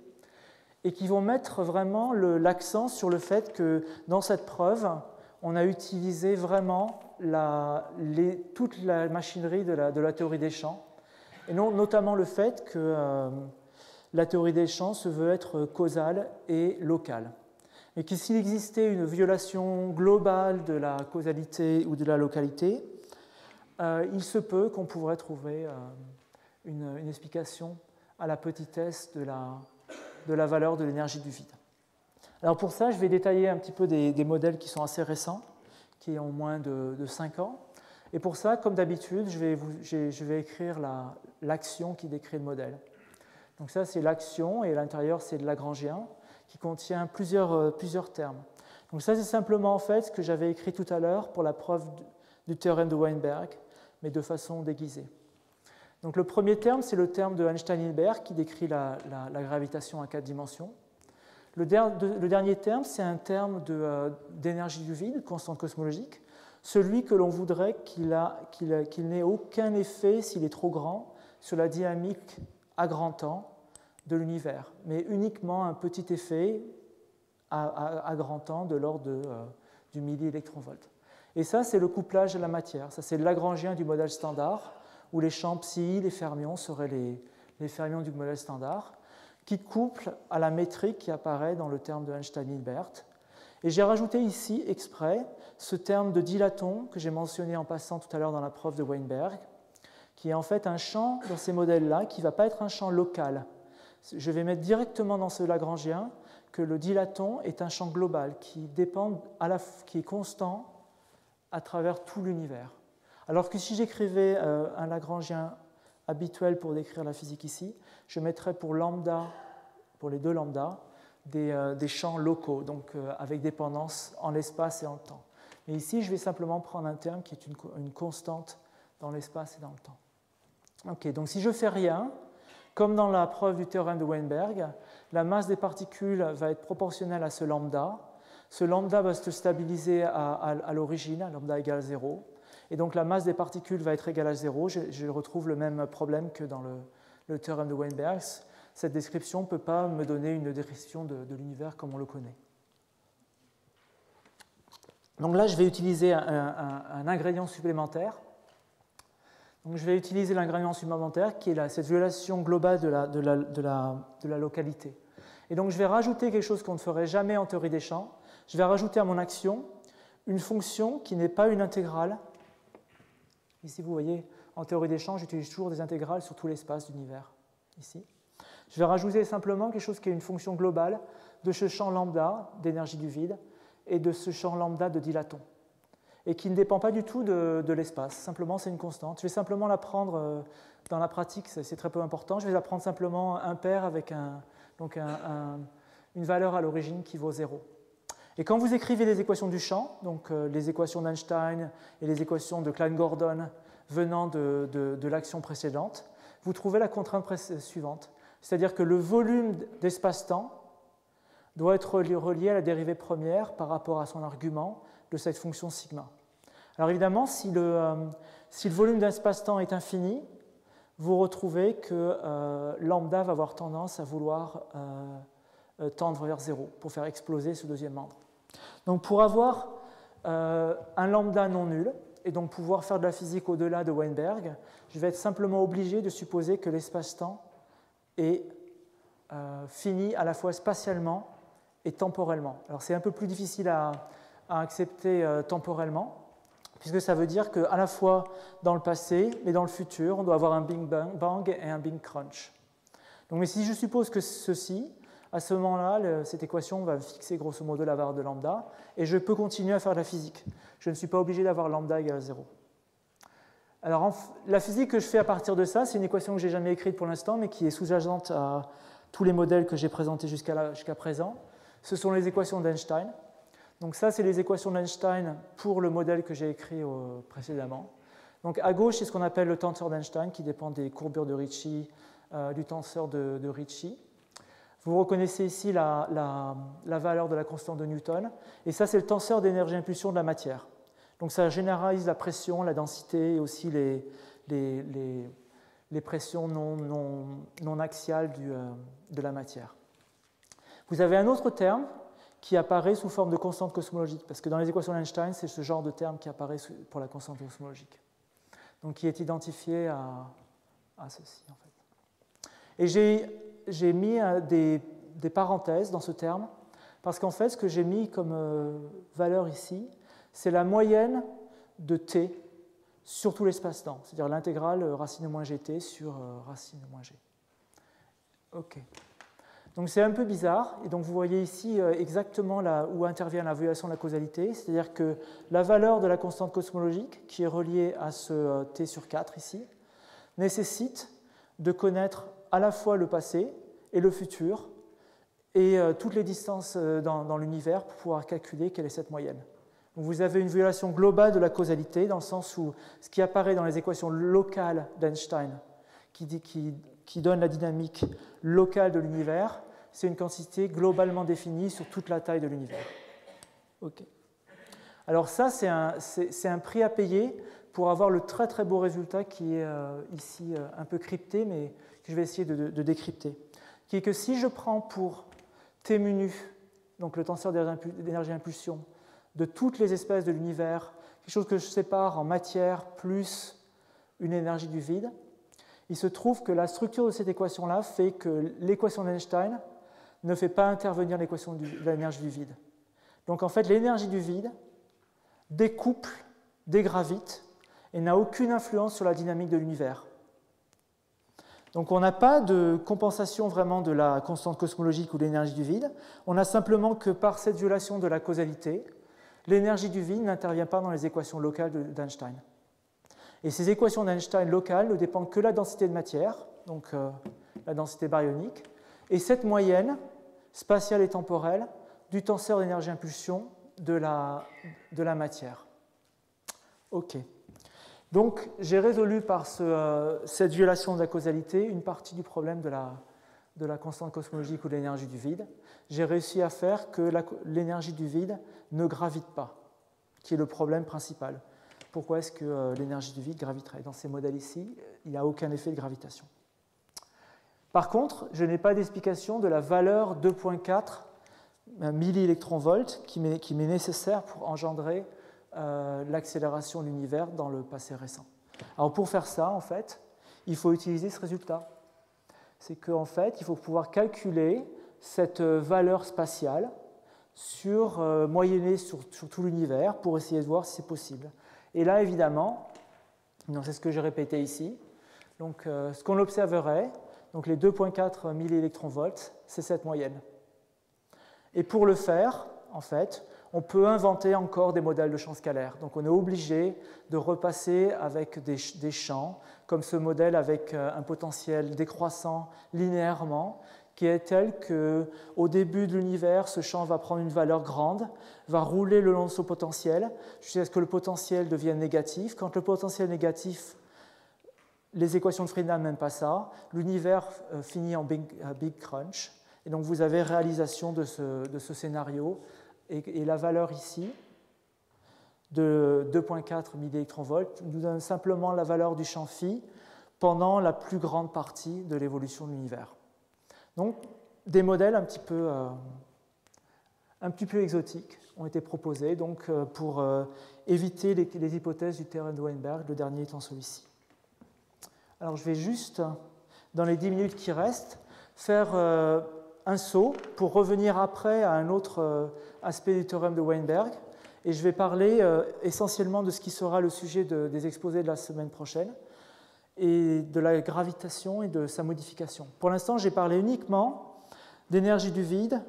A: et qui vont mettre vraiment l'accent sur le fait que dans cette preuve, on a utilisé vraiment toute la machinerie de la théorie des champs, et notamment le fait que la théorie des champs se veut être causale et locale. Et que s'il existait une violation globale de la causalité ou de la localité, il se peut qu'on pourrait trouver une explication à la petitesse de la valeur de l'énergie du vide. Alors pour ça, je vais détailler un petit peu des modèles qui sont assez récents, qui ont moins de 5 ans. Et pour ça, comme d'habitude, je vais écrire l'action qui décrit le modèle. Donc ça, c'est l'action, et à l'intérieur, c'est le lagrangien, qui contient plusieurs termes. Donc ça, c'est simplement en fait ce que j'avais écrit tout à l'heure pour la preuve du théorème de Weinberg, mais de façon déguisée. Donc le premier terme, c'est le terme de Einstein-Hilbert qui décrit la gravitation à 4 dimensions. Le dernier terme, c'est un terme d'énergie du vide, constante cosmologique, celui que l'on voudrait qu'il n'ait aucun effet, s'il est trop grand, sur la dynamique à grand temps de l'univers, mais uniquement un petit effet à grand temps de l'ordre du milliélectronvolt. Et ça, c'est le couplage de la matière. Ça, c'est le lagrangien du modèle standard, où les champs psi, les fermions, seraient les fermions du modèle standard, qui couplent à la métrique qui apparaît dans le terme de Einstein-Hilbert. Et j'ai rajouté ici, exprès, ce terme de dilaton que j'ai mentionné en passant tout à l'heure dans la preuve de Weinberg, qui est en fait un champ dans ces modèles-là, qui ne va pas être un champ local. Je vais mettre directement dans ce lagrangien que le dilaton est un champ global qui est constant à travers tout l'univers. Alors que si j'écrivais un lagrangien habituel pour décrire la physique ici, je mettrais pour les deux lambda, des champs locaux, donc avec dépendance en l'espace et en le temps. Mais ici, je vais simplement prendre un terme qui est une constante dans l'espace et dans le temps. Ok, donc si je ne fais rien, comme dans la preuve du théorème de Weinberg, la masse des particules va être proportionnelle à ce lambda. Ce lambda va se stabiliser à l'origine, à lambda égale 0. Et donc la masse des particules va être égale à 0. Je retrouve le même problème que dans le théorème de Weinberg. Cette description ne peut pas me donner une description de l'univers comme on le connaît. Donc là, je vais utiliser un ingrédient supplémentaire. Donc je vais utiliser l'ingrédient supplémentaire qui est cette violation globale de la localité. Et donc je vais rajouter quelque chose qu'on ne ferait jamais en théorie des champs. Je vais rajouter à mon action une fonction qui n'est pas une intégrale. Ici, vous voyez, en théorie des champs, j'utilise toujours des intégrales sur tout l'espace d'univers. Ici. Je vais rajouter simplement quelque chose qui est une fonction globale de ce champ lambda d'énergie du vide et de ce champ lambda de dilaton, et qui ne dépend pas du tout de l'espace. Simplement, c'est une constante. Je vais simplement la prendre dans la pratique, c'est très peu important. Je vais la prendre simplement impaire avec une valeur à l'origine qui vaut 0. Et quand vous écrivez les équations du champ, donc les équations d'Einstein et les équations de Klein-Gordon venant de l'action précédente, vous trouvez la contrainte suivante. C'est-à-dire que le volume d'espace-temps doit être relié à la dérivée première par rapport à son argument de cette fonction sigma. Alors évidemment, si le volume d'espace-temps est infini, vous retrouvez que lambda va avoir tendance à vouloir tendre vers 0 pour faire exploser ce deuxième membre. Donc pour avoir un lambda non nul, et donc pouvoir faire de la physique au-delà de Weinberg, je vais être simplement obligé de supposer que l'espace-temps est fini à la fois spatialement et temporellement. Alors c'est un peu plus difficile à accepter temporellement, puisque ça veut dire qu'à la fois dans le passé et dans le futur, on doit avoir un Big Bang et un Big Crunch. Donc, mais si je suppose que ceci, à ce moment-là, cette équation va fixer grosso modo la valeur de lambda, et je peux continuer à faire de la physique. Je ne suis pas obligé d'avoir lambda égale 0. Alors, la physique que je fais à partir de ça, c'est une équation que je n'ai jamais écrite pour l'instant, mais qui est sous-jacente à tous les modèles que j'ai présentés jusqu'à présent. Ce sont les équations d'Einstein. Donc ça, c'est les équations d'Einstein pour le modèle que j'ai écrit précédemment. Donc à gauche, c'est ce qu'on appelle le tenseur d'Einstein, qui dépend des courbures de Ricci, du tenseur de Ricci. Vous reconnaissez ici la valeur de la constante de Newton. Et ça, c'est le tenseur d'énergie-impulsion de la matière. Donc ça généralise la pression, la densité et aussi les pressions non axiales de la matière. Vous avez un autre terme qui apparaît sous forme de constante cosmologique, parce que dans les équations d'Einstein, c'est ce genre de terme qui apparaît pour la constante cosmologique, donc qui est identifié à ceci, en fait. Et j'ai mis des parenthèses dans ce terme, parce qu'en fait, ce que j'ai mis comme valeur ici, c'est la moyenne de t sur tout l'espace-temps, c'est-à-dire l'intégrale racine moins gt sur racine moins g. OK. Donc c'est un peu bizarre, et donc vous voyez ici exactement là où intervient la violation de la causalité, c'est-à-dire que la valeur de la constante cosmologique, qui est reliée à ce t sur 4 ici, nécessite de connaître à la fois le passé et le futur, et toutes les distances dans l'univers pour pouvoir calculer quelle est cette moyenne. Donc vous avez une violation globale de la causalité, dans le sens où ce qui apparaît dans les équations locales d'Einstein, qui donne la dynamique locale de l'univers, c'est une quantité globalement définie sur toute la taille de l'univers. Okay. Alors ça, c'est un prix à payer pour avoir le très très beau résultat qui est ici un peu crypté, mais que je vais essayer de décrypter. Qui est que si je prends pour T menu, donc le tenseur d'énergie-impulsion, de toutes les espèces de l'univers, quelque chose que je sépare en matière plus une énergie du vide, il se trouve que la structure de cette équation-là fait que l'équation d'Einstein ne fait pas intervenir l'équation de l'énergie du vide. Donc en fait, l'énergie du vide découple, dégravite, et n'a aucune influence sur la dynamique de l'univers. Donc on n'a pas de compensation vraiment de la constante cosmologique ou de l'énergie du vide, on a simplement que par cette violation de la causalité, l'énergie du vide n'intervient pas dans les équations locales d'Einstein. Et ces équations d'Einstein locales ne dépendent que de la densité de matière, donc la densité baryonique, et cette moyenne spatiale et temporelle du tenseur d'énergie-impulsion de la matière. OK. Donc j'ai résolu par cette violation de la causalité une partie du problème de la constante cosmologique ou de l'énergie du vide. J'ai réussi à faire que l'énergie du vide ne gravite pas, qui est le problème principal. Pourquoi est-ce que l'énergie du vide graviterait? Dans ces modèles ici, il n'y a aucun effet de gravitation. Par contre, je n'ai pas d'explication de la valeur 2,4 milliélectronvolts qui m'est nécessaire pour engendrer l'accélération de l'univers dans le passé récent. Alors pour faire ça, en fait, il faut utiliser ce résultat. C'est qu'en fait, il faut pouvoir calculer cette valeur spatiale moyennée sur tout l'univers pour essayer de voir si c'est possible. Et là, évidemment, c'est ce que j'ai répété ici, donc ce qu'on observerait, donc les 2,4 milliélectronvolts, c'est cette moyenne. Et pour le faire, en fait, on peut inventer encore des modèles de champs scalaires. Donc on est obligé de repasser avec des champs, comme ce modèle avec un potentiel décroissant linéairement, qui est tel qu'au début de l'univers, ce champ va prendre une valeur grande, va rouler le long de son potentiel, jusqu'à ce que le potentiel devienne négatif. Quand le potentiel est négatif, les équations de Friedman n'aiment pas ça, l'univers finit en Big Crunch, et donc vous avez réalisation de ce scénario, et la valeur ici de 2,4 milliélectronvolts nous donne simplement la valeur du champ phi pendant la plus grande partie de l'évolution de l'univers. Donc, des modèles un petit peu exotiques ont été proposés donc, pour éviter les hypothèses du théorème de Weinberg, le dernier étant celui-ci. Alors, je vais juste, dans les 10 minutes qui restent, faire un saut pour revenir après à un autre aspect du théorème de Weinberg. Et je vais parler essentiellement de ce qui sera le sujet des exposés de la semaine prochaine et de la gravitation et de sa modification. Pour l'instant, j'ai parlé uniquement d'énergie du vide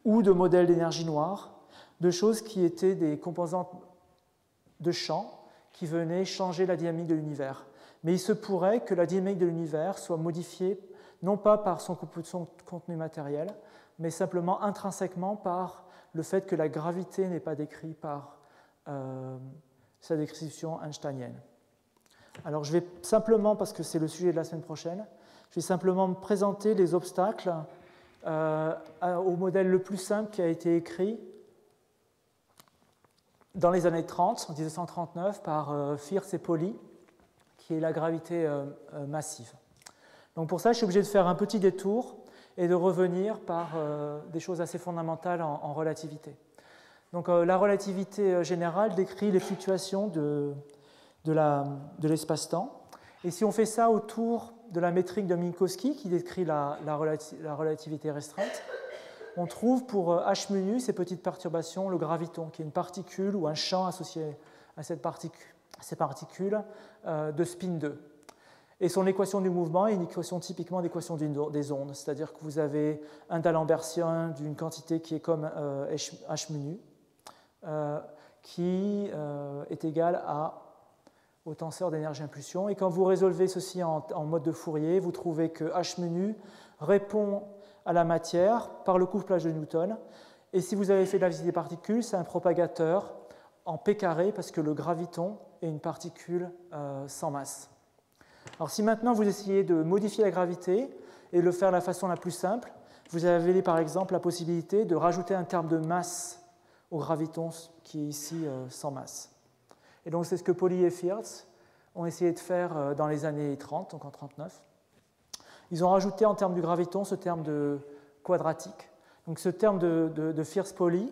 A: ou de modèles d'énergie noire, de choses qui étaient des composantes de champ qui venaient changer la dynamique de l'univers. Mais il se pourrait que la dynamique de l'univers soit modifiée non pas par son contenu matériel, mais simplement intrinsèquement par le fait que la gravité n'est pas décrite par sa description einsteinienne. Alors je vais simplement, parce que c'est le sujet de la semaine prochaine, je vais simplement me présenter les obstacles au modèle le plus simple qui a été écrit dans les années 30, en 1939, par Fierz et Pauli, qui est la gravité massive. Donc pour ça, je suis obligé de faire un petit détour et de revenir par des choses assez fondamentales en relativité. Donc la relativité générale décrit les fluctuations de l'espace-temps. Et si on fait ça autour de la métrique de Minkowski, qui décrit la relativité restreinte, on trouve pour h mu, ces petites perturbations, le graviton, qui est une particule ou un champ associé à ces particules de spin 2. Et son équation du mouvement est une équation typiquement d'équation des ondes, c'est-à-dire que vous avez un d'Alembertien d'une quantité qui est comme h mu, qui est égal au tenseur d'énergie-impulsion. Et quand vous résolvez ceci en mode de Fourier, vous trouvez que h mu répond à la matière par le couplage de Newton. Et si vous avez fait de la physique des particules, c'est un propagateur en p carré, parce que le graviton est une particule sans masse. Alors si maintenant vous essayez de modifier la gravité et de le faire de la façon la plus simple, vous avez par exemple la possibilité de rajouter un terme de masse au graviton qui est ici sans masse. Et donc c'est ce que Pauli et Fierz ont essayé de faire dans les années 30, donc en 1939. Ils ont rajouté en termes du graviton ce terme de quadratique. Donc ce terme de Fierz-Pauli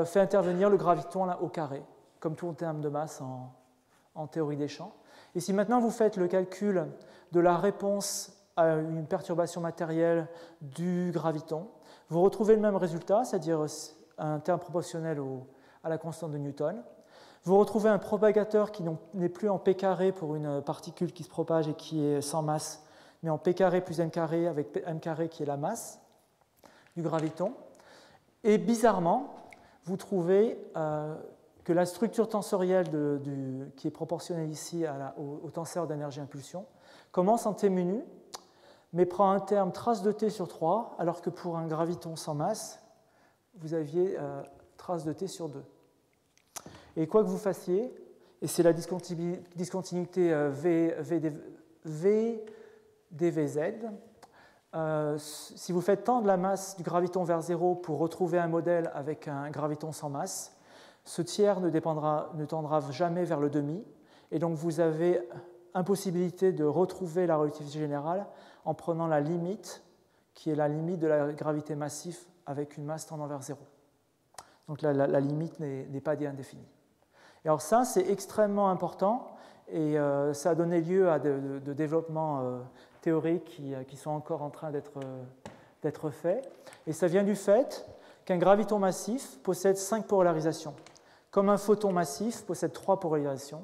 A: fait intervenir le graviton au carré, comme tout terme de masse en théorie des champs. Et si maintenant vous faites le calcul de la réponse à une perturbation matérielle du graviton, vous retrouvez le même résultat, c'est-à-dire un terme proportionnel à la constante de Newton. Vous retrouvez un propagateur qui n'est plus en p carré pour une particule qui se propage et qui est sans masse, mais en p carré plus m carré avec m carré qui est la masse du graviton. Et bizarrement, vous trouvez que la structure tensorielle qui est proportionnelle ici au tenseur d'énergie-impulsion commence en t mu, mais prend un terme trace de t sur 3, alors que pour un graviton sans masse, vous aviez trace de t sur 2. Et quoi que vous fassiez, et c'est la discontinuité v dvz, si vous faites tendre la masse du graviton vers 0 pour retrouver un modèle avec un graviton sans masse, ce tiers ne tendra jamais vers le demi, et donc vous avez impossibilité de retrouver la relativité générale en prenant la limite, qui est la limite de la gravité massive avec une masse tendant vers 0. Donc la limite n'est pas indéfinie. Et alors ça, c'est extrêmement important, et ça a donné lieu à de développements théoriques qui sont encore en train d'être faits. Et ça vient du fait qu'un graviton massif possède 5 polarisations, comme un photon massif possède 3 polarisations,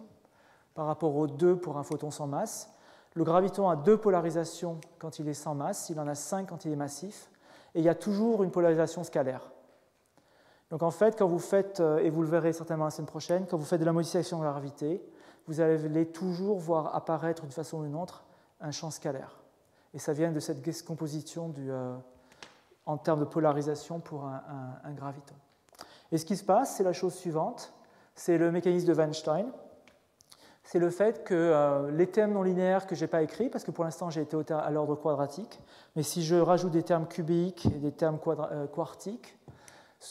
A: par rapport aux 2 pour un photon sans masse. Le graviton a 2 polarisations quand il est sans masse, il en a 5 quand il est massif, et il y a toujours une polarisation scalaire. Donc en fait, quand vous faites, et vous le verrez certainement la semaine prochaine, quand vous faites de la modification de la gravité, vous allez toujours voir apparaître d'une façon ou d'une autre un champ scalaire. Et ça vient de cette décomposition en termes de polarisation pour un graviton. Et ce qui se passe, c'est la chose suivante, c'est le mécanisme de Weinstein. C'est le fait que les termes non linéaires que je n'ai pas écrits, parce que pour l'instant j'ai été à l'ordre quadratique, mais si je rajoute des termes cubiques et des termes quartiques,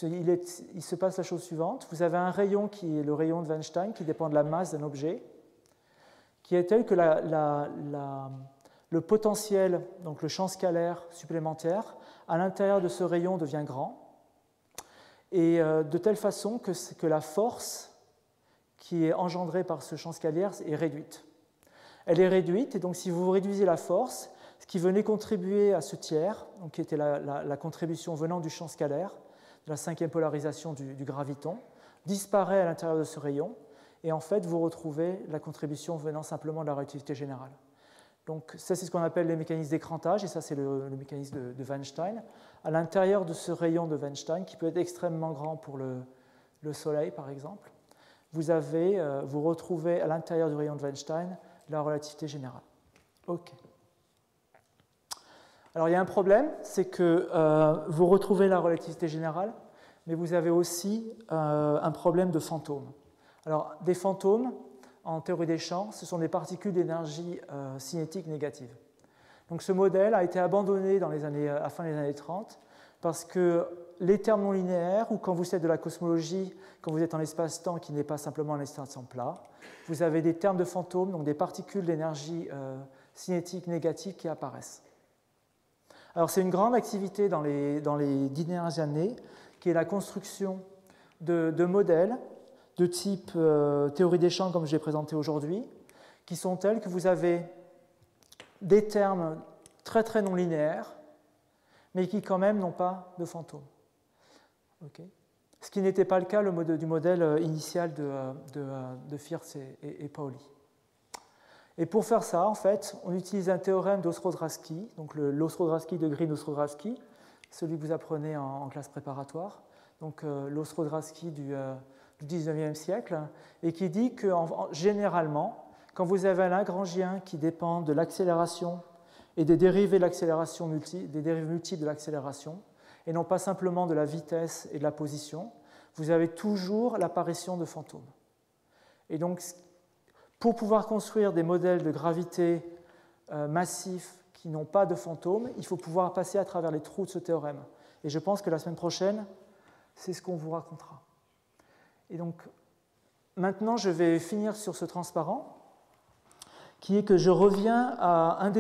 A: il se passe la chose suivante. Vous avez un rayon qui est le rayon de Weinstein, qui dépend de la masse d'un objet, qui est tel que le potentiel, donc le champ scalaire supplémentaire, à l'intérieur de ce rayon devient grand, et de telle façon que la force qui est engendrée par ce champ scalaire est réduite. Elle est réduite, et donc si vous réduisez la force, ce qui venait contribuer à ce tiers, donc qui était la contribution venant du champ scalaire, de la cinquième polarisation du graviton, disparaît à l'intérieur de ce rayon, et en fait vous retrouvez la contribution venant simplement de la relativité générale. Donc ça c'est ce qu'on appelle les mécanismes d'écrantage, et ça c'est le mécanisme de Weinstein. À l'intérieur de ce rayon de Weinstein, qui peut être extrêmement grand pour le Soleil par exemple, vous retrouvez à l'intérieur du rayon de Weinstein la relativité générale. OK. Alors il y a un problème, c'est que vous retrouvez la relativité générale, mais vous avez aussi un problème de fantômes. Alors des fantômes, en théorie des champs, ce sont des particules d'énergie cinétique négative. Donc ce modèle a été abandonné à la fin des années 30 parce que les termes non linéaires, ou quand vous faites de la cosmologie, quand vous êtes en espace-temps qui n'est pas simplement un espace-temps plat, vous avez des termes de fantômes, donc des particules d'énergie cinétique négative qui apparaissent. Alors c'est une grande activité dans les 10 dernières années, qui est la construction de modèles de type théorie des champs, comme je l'ai présenté aujourd'hui, qui sont tels que vous avez des termes très très non linéaires, mais qui quand même n'ont pas de fantômes. Okay. Ce qui n'était pas le cas du modèle initial de Firth et Pauli. Et pour faire ça, en fait, on utilise un théorème d'Ostrodravsky, donc l'Ostrodravsky de Green-Ostrodravsky, celui que vous apprenez en classe préparatoire, donc l'Ostrodravsky du 19e siècle, et qui dit que généralement, quand vous avez un Lagrangien qui dépend de l'accélération et des dérivées de l'accélération des dérivées multiples de l'accélération, et non pas simplement de la vitesse et de la position, vous avez toujours l'apparition de fantômes. Et donc, pour pouvoir construire des modèles de gravité massifs qui n'ont pas de fantômes, il faut pouvoir passer à travers les trous de ce théorème. Et je pense que la semaine prochaine, c'est ce qu'on vous racontera. Et donc, maintenant, je vais finir sur ce transparent, qui est que je reviens à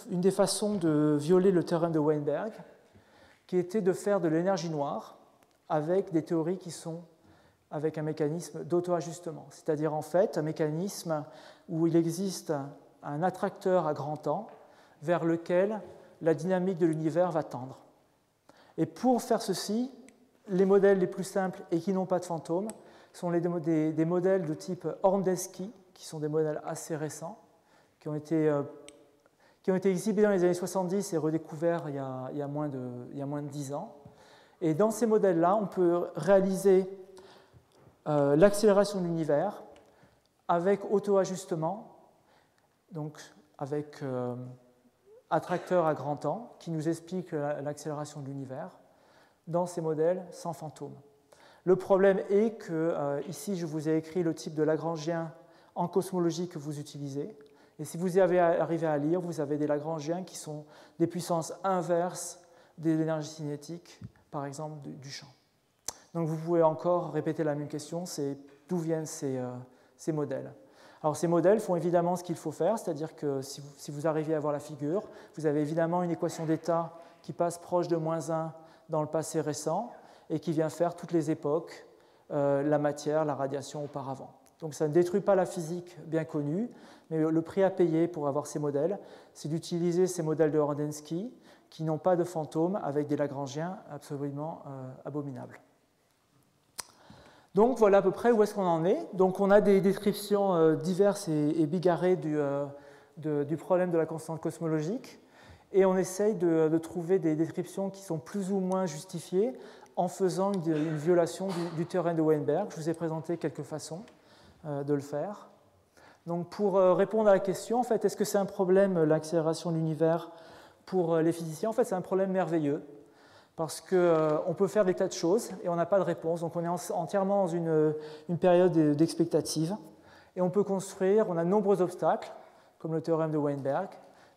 A: une des façons de violer le théorème de Weinberg, qui était de faire de l'énergie noire avec des théories qui sont avec un mécanisme d'auto-ajustement, c'est-à-dire en fait un mécanisme où il existe un attracteur à grand temps vers lequel la dynamique de l'univers va tendre. Et pour faire ceci, les modèles les plus simples et qui n'ont pas de fantômes sont des modèles de type Horndeski, qui sont des modèles assez récents, qui ont été exhibés dans les années 70 et redécouverts il y a moins de 10 ans. Et dans ces modèles-là, on peut réaliser l'accélération de l'univers avec auto-ajustement, donc avec attracteur à grand temps, qui nous explique l'accélération de l'univers, dans ces modèles sans fantômes. Le problème est que, ici, je vous ai écrit le type de Lagrangien en cosmologie que vous utilisez. Et si vous arrivez à lire, vous avez des Lagrangiens qui sont des puissances inverses de l'énergie cinétique, par exemple du champ. Donc vous pouvez encore répéter la même question, c'est d'où viennent ces modèles. Alors ces modèles font évidemment ce qu'il faut faire, c'est-à-dire que si vous arrivez à voir la figure, vous avez évidemment une équation d'état qui passe proche de -1 dans le passé récent et qui vient faire toutes les époques, la matière, la radiation auparavant. Donc ça ne détruit pas la physique bien connue, mais le prix à payer pour avoir ces modèles, c'est d'utiliser ces modèles de Horndeski qui n'ont pas de fantômes avec des Lagrangiens absolument abominables. Donc voilà à peu près où est-ce qu'on en est. Donc on a des descriptions diverses et bigarrées du problème de la constante cosmologique, et on essaye de trouver des descriptions qui sont plus ou moins justifiées en faisant une violation du théorème de Weinberg. Je vous ai présenté quelques façons de le faire. Donc pour répondre à la question, en fait, est-ce que c'est un problème, l'accélération de l'univers, pour les physiciens? En fait, c'est un problème merveilleux, parce qu'on peut faire des tas de choses et on n'a pas de réponse. Donc on est entièrement dans une période d'expectative, et on peut construire, on a de nombreux obstacles, comme le théorème de Weinberg,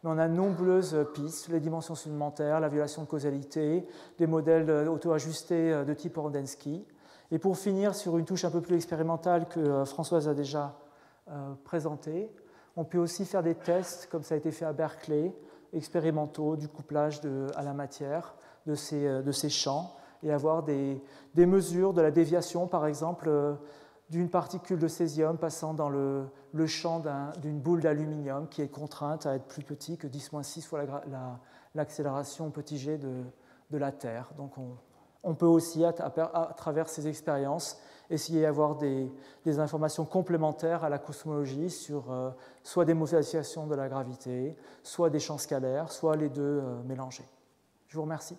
A: mais on a de nombreuses pistes, les dimensions supplémentaires, la violation de causalité, des modèles auto-ajustés de type Horndeski. Et pour finir sur une touche un peu plus expérimentale que Françoise a déjà présentée, On peut aussi faire des tests, comme ça a été fait à Berkeley, expérimentaux, du couplage à la matière de ces champs, et avoir des mesures de la déviation, par exemple, d'une particule de césium passant dans le champ d'une boule d'aluminium qui est contrainte à être plus petit que 10-6 fois l'accélération petit g de la Terre. Donc on peut aussi, à travers ces expériences, essayer d'avoir des informations complémentaires à la cosmologie sur soit des modifications de la gravité, soit des champs scalaires, soit les deux mélangés. Je vous remercie.